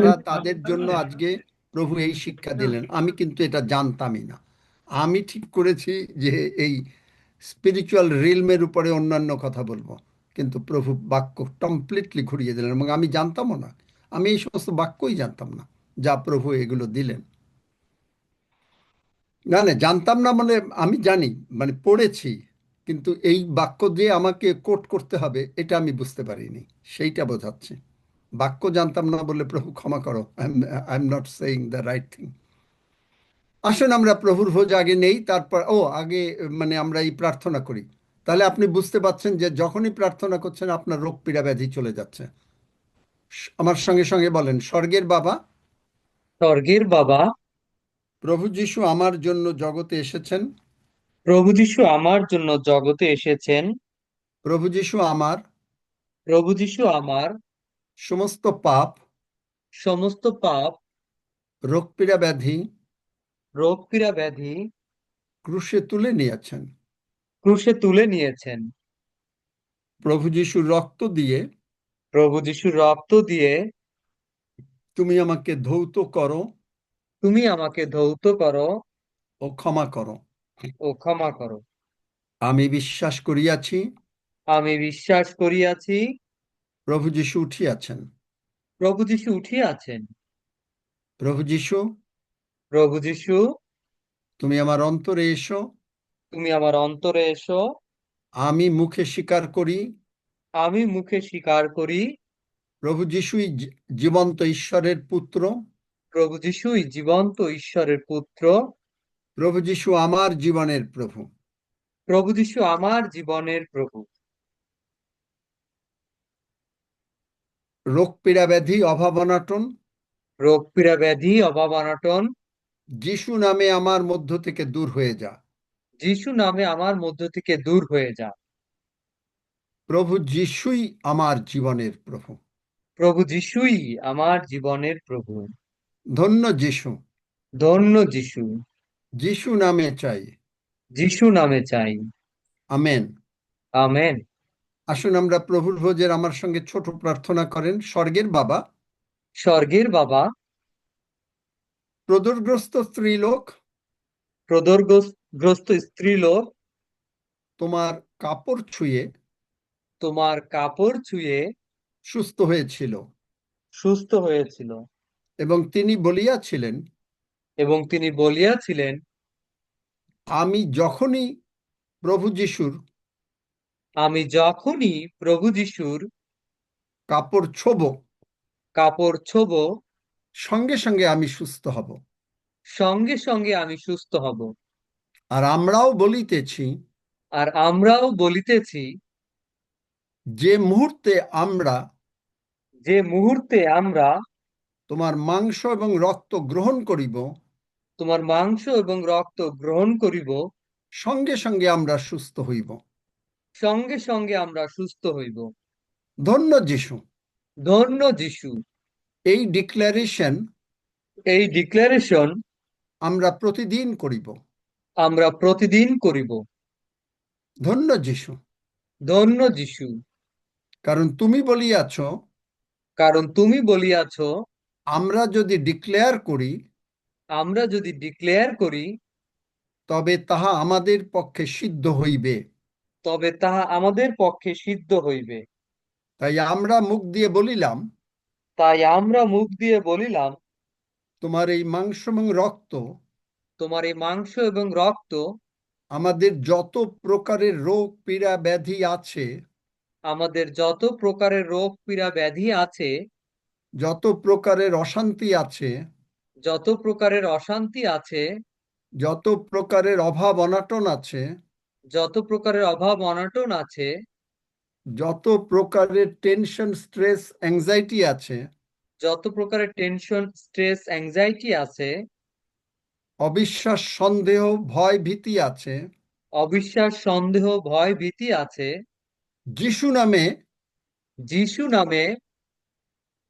না, তাদের জন্য আজকে প্রভু এই শিক্ষা দিলেন। আমি কিন্তু এটা জানতামই না। আমি ঠিক করেছি যে এই স্পিরিচুয়াল রিলমের উপরে অন্যান্য কথা বলবো, কিন্তু প্রভু বাক্য কমপ্লিটলি ঘুরিয়ে দিলেন এবং আমি জানতামও না। আমি এই সমস্ত বাক্যই জানতাম না, যা প্রভু এগুলো দিলেন। না না, জানতাম না মানে আমি জানি, মানে পড়েছি, কিন্তু এই বাক্য দিয়ে আমাকে কোট করতে হবে এটা আমি বুঝতে পারিনি। সেইটা বোঝাচ্ছে। বাক্য জানতাম না বলে প্রভু ক্ষমা করো, I am not saying the right thing. আসুন আমরা প্রভুর ভোজ আগে নেই, তারপর আগে মানে আমরা এই প্রার্থনা করি। তাহলে আপনি বুঝতে পারছেন যে যখনই প্রার্থনা করছেন আপনার রোগ পীড়া ব্যাধি চলে যাচ্ছে। আমার সঙ্গে সঙ্গে বলেন, স্বর্গের বাবা, স্বর্গের বাবা, প্রভু যিশু আমার জন্য জগতে এসেছেন। প্রভু যীশু আমার জন্য জগতে এসেছেন। প্রভু যিশু আমার প্রভু যীশু আমার সমস্ত পাপ, সমস্ত পাপ, রোগ পীড়া ব্যাধি রোগ পীড়া ব্যাধি ক্রুশে তুলে নিয়েছেন। ক্রুশে তুলে নিয়েছেন। প্রভু যিশুর রক্ত দিয়ে প্রভু যীশুর রক্ত দিয়ে তুমি আমাকে ধৌত করো তুমি আমাকে ধৌত করো ও ক্ষমা করো। ও ক্ষমা করো। আমি বিশ্বাস করিয়াছি আমি বিশ্বাস করিয়াছি প্রভু যিশু উঠিয়াছেন। প্রভু যীশু উঠিয়াছেন। প্রভু যিশু, প্রভু যীশু, তুমি আমার অন্তরে এসো। তুমি আমার অন্তরে এসো। আমি মুখে স্বীকার করি আমি মুখে স্বীকার করি প্রভু যিশুই জীবন্ত ঈশ্বরের পুত্র। প্রভু যীশুই জীবন্ত ঈশ্বরের পুত্র। প্রভু যিশু আমার জীবনের প্রভু। প্রভু যীশু আমার জীবনের প্রভু। রোগ পীড়া ব্যাধি অভাব অনাটন রোগ পীড়া ব্যাধি অভাব অনটন যিশু নামে আমার মধ্য থেকে দূর হয়ে যা। যিশু নামে আমার মধ্য থেকে দূর হয়ে যা। প্রভু যিশুই আমার জীবনের প্রভু। প্রভু যীশুই আমার জীবনের প্রভু। ধন্য যিশু। ধন্য যিশু। যিশু নামে চাই। যিশু নামে চাই। আমেন। আমেন। আসুন আমরা প্রভুর ভোজের আমার সঙ্গে ছোট প্রার্থনা করেন। স্বর্গের বাবা, স্বর্গের বাবা, প্রদরগ্রস্ত স্ত্রীলোক প্রদরগ্রস্ত স্ত্রীলোক তোমার কাপড় ছুঁয়ে তোমার কাপড় ছুঁয়ে সুস্থ হয়েছিল সুস্থ হয়েছিল এবং তিনি বলিয়াছিলেন, এবং তিনি বলিয়াছিলেন, আমি যখনই প্রভু যিশুর আমি যখনই প্রভু যীশুর কাপড় ছোব কাপড় ছোব সঙ্গে সঙ্গে আমি সুস্থ হব। সঙ্গে সঙ্গে আমি সুস্থ হব। আর আমরাও বলিতেছি, আর আমরাও বলিতেছি, যে মুহূর্তে আমরা যে মুহূর্তে আমরা তোমার মাংস এবং রক্ত গ্রহণ করিব তোমার মাংস এবং রক্ত গ্রহণ করিব, সঙ্গে সঙ্গে আমরা সুস্থ হইব। সঙ্গে সঙ্গে আমরা সুস্থ হইব। ধন্য যিশু। ধন্য যিশু। এই ডিক্লারেশন এই ডিক্লারেশন আমরা প্রতিদিন করিব। আমরা প্রতিদিন করিব। ধন্য যিশু। ধন্য যিশু। কারণ তুমি বলিয়াছ, কারণ তুমি বলিয়াছ, আমরা যদি ডিক্লেয়ার করি আমরা যদি ডিক্লেয়ার করি তবে তাহা আমাদের পক্ষে সিদ্ধ হইবে। তবে তাহা আমাদের পক্ষে সিদ্ধ হইবে। তাই আমরা মুখ দিয়ে বলিলাম, তাই আমরা মুখ দিয়ে বলিলাম, তোমার এই মাংস এবং রক্ত তোমার এই মাংস এবং রক্ত আমাদের যত প্রকারের রোগ পীড়া ব্যাধি আছে, আমাদের যত প্রকারের রোগ পীড়া ব্যাধি আছে, যত প্রকারের অশান্তি আছে, যত প্রকারের অশান্তি আছে, যত প্রকারের অভাব অনাটন আছে, যত প্রকারের অভাব অনটন আছে, যত প্রকারের টেনশন স্ট্রেস অ্যাংজাইটি আছে, যত প্রকারের টেনশন স্ট্রেস অ্যাংজাইটি আছে, অবিশ্বাস সন্দেহ ভয় ভীতি আছে, অবিশ্বাস সন্দেহ ভয় ভীতি আছে, যিশু নামে যিশু নামে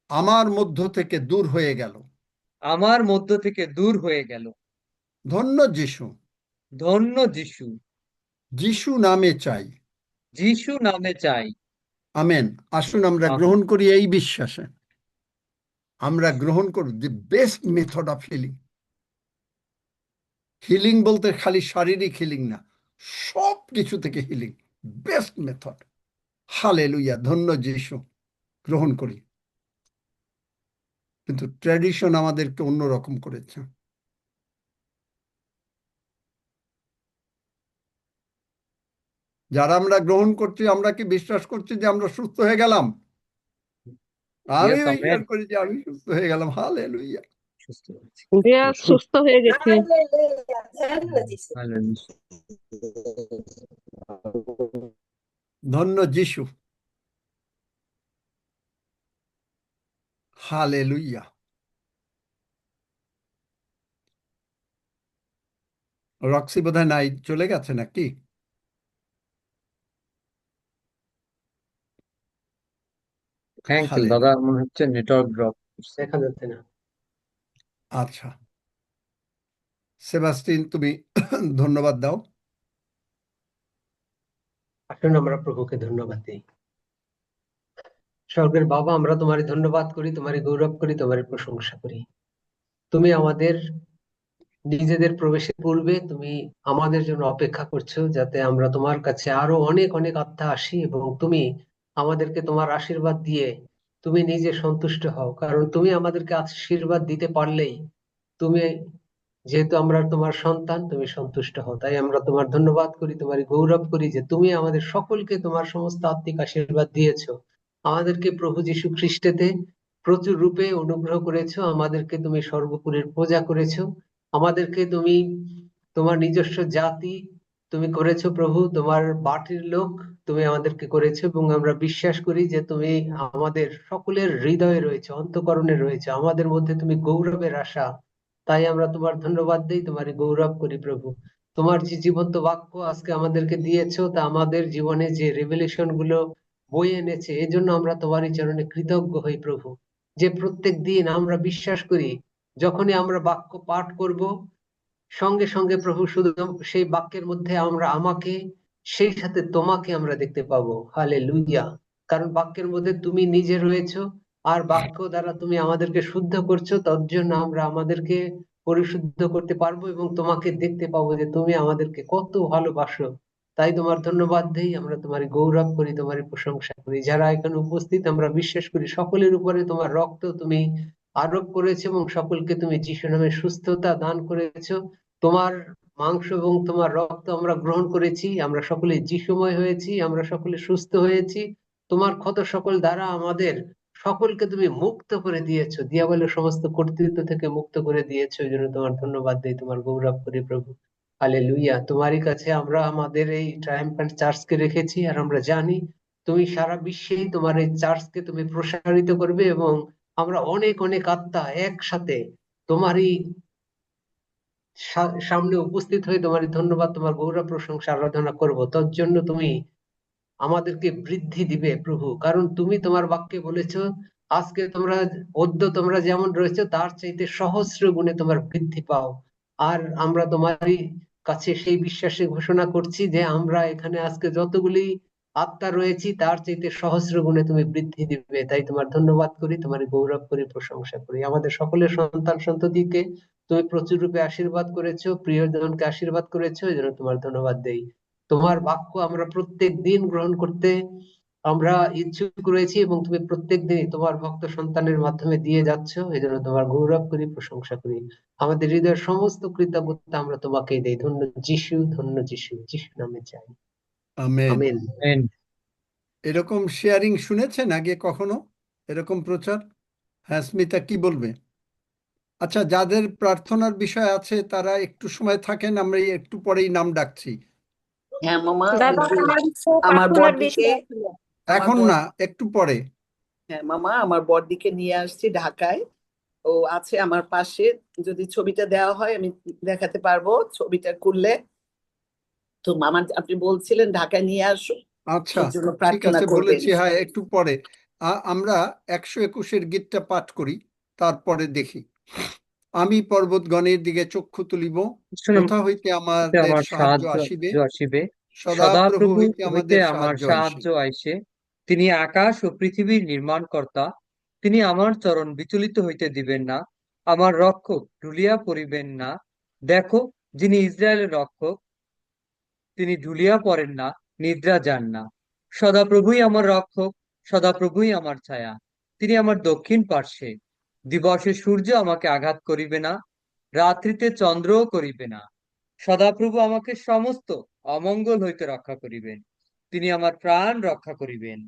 আমার মধ্য থেকে দূর হয়ে গেল। আমার মধ্য থেকে দূর হয়ে গেল। ধন্য যিশু। ধন্য যিশু। যিশু নামে চাই। যিশু নামে চাই। আমেন। আসুন আমরা আমেন। গ্রহণ করি এই বিশ্বাসে। আমরা গ্রহণ করি the best method of healing. Healing বলতে খালি শারীরিক হিলিং না, সব কিছু থেকে হিলিং, বেস্ট মেথড। হালেলুয়া, ধন্য যিশু। গ্রহণ করি। কিন্তু ট্র্যাডিশন আমাদেরকে অন্যরকম করেছে। যারা আমরা গ্রহণ করছি, আমরা কি বিশ্বাস করছি যে আমরা সুস্থ হয়ে গেলাম? আমি Yes, বিশ্বাস amen. করি যে আমি সুস্থ হয়ে গেলাম। হালেলুয়া। সুস্থ হয়েছি। সুস্থ হয়ে গেছে। Hallelujah. ধন্য যিশু। হালেলুয়া। রক্সি বোধহয় নাই, চলে গেছে নাকি? Thank you hallelujah. দাদা, মনে হচ্ছে নেটওয়ার্ক ড্রপ। দেখা যাচ্ছে না। আচ্ছা, সেবাস্টিন তুমি ধন্যবাদ দাও। আসুন আমরা প্রভুকে ধন্যবাদ দিই। স্বর্গের বাবা, আমরা তোমারই ধন্যবাদ করি, তোমারই গৌরব করি, তোমারই প্রশংসা করি। তুমি আমাদের নিজেদের প্রবেশের পূর্বে তুমি আমাদের জন্য অপেক্ষা করছো, যাতে আমরা তোমার কাছে আরো অনেক অনেক আত্মা আসি এবং তুমি আমাদেরকে তোমার আশীর্বাদ দিয়ে তুমি নিজে সন্তুষ্ট হও। কারণ তুমি আমাদেরকে আশীর্বাদ দিতে পারলেই, তুমি যেহেতু আমরা তোমার সন্তান, তুমি সন্তুষ্ট হও। তাই আমরা তোমার ধন্যবাদ করি, তোমার গৌরব করি যে তুমি আমাদের সকলকে তোমার সমস্ত আত্মিক আশীর্বাদ দিয়েছো। আমাদেরকে প্রভু যীশু খ্রিস্টেতে প্রচুর রূপে অনুগ্রহ করেছো, আমাদেরকে তুমি সর্বোপরির প্রজা করেছো, আমাদেরকে তুমি তোমার নিজস্ব জাতি তুমি করেছো প্রভু, তোমার বাটির লোক তুমি আমাদেরকে করেছো। এবং আমরা বিশ্বাস করি যে তুমি আমাদের সকলের হৃদয়ে রয়েছে, অন্তঃকরণে রয়েছে, আমাদের মধ্যে তুমি গৌরবের আশা। তাই আমরা তোমার ধন্যবাদ দিই, তোমার গৌরব করি প্রভু। তোমার যে জীবন্ত বাক্য আজকে আমাদেরকে দিয়েছো, তা আমাদের জীবনে যে রেভেলেশন গুলো বয়ে এনেছে, এজন্য আমরা তোমারই চরণে কৃতজ্ঞ হই প্রভু। যে প্রত্যেক দিন আমরা বিশ্বাস করি, যখনই আমরা বাক্য পাঠ করব, সঙ্গে সঙ্গে প্রভু শুধু সেই বাক্যের মধ্যে আমরা আমাকে, সেই সাথে তোমাকে আমরা দেখতে পাবো। হালেলুয়া। কারণ বাক্যের মধ্যে তুমি নিজে রয়েছো, আর বাক্য দ্বারা তুমি আমাদেরকে শুদ্ধ করছো, তার জন্য আমরা আমাদেরকে পরিশুদ্ধ করতে পারবো এবং তোমাকে দেখতে পাবো যে তুমি আমাদেরকে কত ভালোবাসো। তাই তোমার ধন্যবাদ দেই, আমরা তোমার গৌরব করি, তোমার প্রশংসা করি। যারা এখানে উপস্থিত, আমরা বিশ্বাস করি সকলের উপরে তোমার রক্ত তুমি আরোপ করেছো এবং সকলকে তুমি যিশু নামে সুস্থতা দান করেছো। তোমার মাংস এবং তোমার রক্ত আমরা গ্রহণ করেছি, আমরা সকলে যিশুময় হয়েছি, আমরা সকলে সুস্থ হয়েছি। তোমার ক্ষত সকল দ্বারা আমাদের সকলকে তুমি মুক্ত করে দিয়েছো, দিয়াবলের সমস্ত কর্তৃত্ব থেকে মুক্ত করে দিয়েছো। এই জন্য তোমার ধন্যবাদ দিই, তোমার গৌরব করি প্রভু। হালেলুয়া। তোমারই কাছে আমরা আমাদের এই ট্রায়াম্ফ্যান্ট চার্চকে রেখেছি, আর আমরা জানি তুমি সারা বিশ্বেই তোমার এই চার্চকে তুমি প্রসারিত করবে এবং আমরা অনেক অনেক আত্মা একসাথে তোমারই সামনে উপস্থিত হয়ে তোমার ধন্যবাদ, তোমার গৌরব, প্রশংসা, আরাধনা করব। তোর জন্য তুমি আমাদেরকে বৃদ্ধি দিবে প্রভু, কারণ তুমি তোমার বাক্যে বলেছো আজকে তোমরা যেমন রয়েছে তার চাইতে সহস্র গুণে তোমার বৃদ্ধি পাও। আর আমরা তোমারই কাছে সেই বিশ্বাসে ঘোষণা করছি যে আমরা এখানে আজকে যতগুলি আত্মা রয়েছি তার চাইতে সহস্র গুণে তুমি বৃদ্ধি দিবে। তাই তোমার ধন্যবাদ করি, তোমার গৌরব করি, প্রশংসা করি। আমাদের সকলের সন্তান সন্ততিকে তুমি প্রচুর রূপে আশীর্বাদ করেছো, প্রিয়জনকে আশীর্বাদ করেছো, এই জন্য তোমার ধন্যবাদ দেই। তোমার বাক্য আমরা প্রত্যেক দিন গ্রহণ করতে আমরা ইচ্ছুক রয়েছি এবং তুমি প্রত্যেক দিনই তোমার ভক্ত সন্তানের মাধ্যমে দিয়ে যাচ্ছ, এই জন্য তোমার গৌরব করি, প্রশংসা করি। আমাদের হৃদয়ের সমস্ত কৃতজ্ঞতা আমরা তোমাকে দেই। ধন্য যিশু, ধন্য যিশু, যিশু নামে চাই, আমেন। আমেন। Amen. এরকম শেয়ারিং শুনেছেন আগে কখনো, এরকম প্রচার? হ্যাঁ, স্মিতা কি বলবে? আচ্ছা, যাদের প্রার্থনার বিষয় আছে তারা একটু সময় থাকেন, আমরা একটু পরেই নাম ডাকছি। হ্যাঁ মামা, দাদা ওই যে আমার আমার প্রার্থনার বড়দিকে, বিষয় ছিল। আমার এখন বর, না, একটু পরে। হ্যাঁ মামা, আমার বড়দিকে নিয়ে আসছি ঢাকায়। ও আছে আমার পাশে, যদি ছবিটা দেওয়া হয় আমি দেখাতে পারবো, ছবিটা করলে। তো মামা আপনি বলছিলেন ঢাকায় নিয়ে আসো, আচ্ছা, ওর জন্য ঠিক প্রার্থনা আছে, করবেন। বলেছি। হ্যাঁ, একটু পরে। আমরা 121 গীতটা পাঠ করি, তারপরে দেখি। আমি পর্বতগণের দিকে চক্ষু তুলিব, শুনুন, কোথা হইতে হইতে আমাদের আমার সাহায্য সাহায্য আসিবে? আসিবে, সদাপ্রভু সদাপ্রভু হইতে হইতে আমাদের আমার সাহায্য সাহায্য আইসে। আইসে। তিনি আকাশ ও পৃথিবীর নির্মাণকর্তা, তিনি আমার চরণ বিচলিত হইতে দিবেন না, আমার রক্ষক ঢুলিয়া পড়িবেন না। দেখো, যিনি ইসরায়েলের রক্ষক, তিনি ঢুলিয়া পড়েন না, নিদ্রা যান না। সদাপ্রভুই আমার রক্ষক, সদাপ্রভুই আমার ছায়া। তিনি আমার দক্ষিণ পার্শ্বে। দিবসে সূর্য আমাকে আঘাত করিবে না, রাত্রিতে চন্দ্রও করিবে না। সদাপ্রভু আমাকে সমস্ত অমঙ্গল হইতে রক্ষা করিবেন। তিনি আমার প্রাণ রক্ষা করিবেন।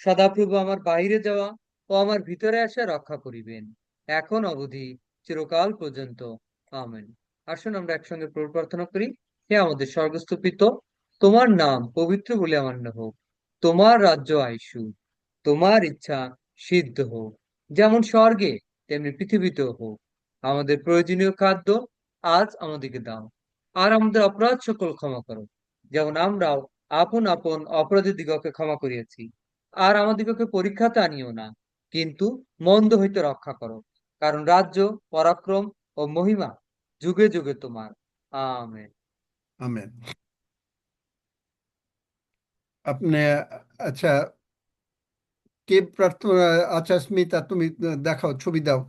সদাপ্রভু আমার বাহিরে যাওয়া ও আমার ভিতরে আসা রক্ষা করিবেন, এখন অবধি চিরকাল পর্যন্ত। আমেন। আসুন আমরা একসঙ্গে প্রভু প্রার্থনা করি। হে আমাদের স্বর্গস্থ পিতা, তোমার নাম পবিত্র বলে মান্য হোক। তোমার রাজ্য আইসুক। তোমার ইচ্ছা সিদ্ধ হোক, যেমন স্বর্গে তেমনি পৃথিবীতেও হোক। আমাদের প্রয়োজনীয় খাদ্য আজ আমাদেরকে দাও, আর আমাদের অপরাধ সকল ক্ষমা করো, যেমন আমরাও আপন আপন অপরাধী দিগকে ক্ষমা করিয়াছি। আর আমাদিগকে পরীক্ষাতে আনিও না, কিন্তু মন্দ হইতে রক্ষা করো, কারণ রাজ্য, পরাক্রম ও মহিমা যুগে যুগে তোমার। আমেন। আমেন। আপনি, আচ্ছা, কে প্রার্থনা? আচ্ছা স্মিতা, তুমি দেখাও, ছবি দাও।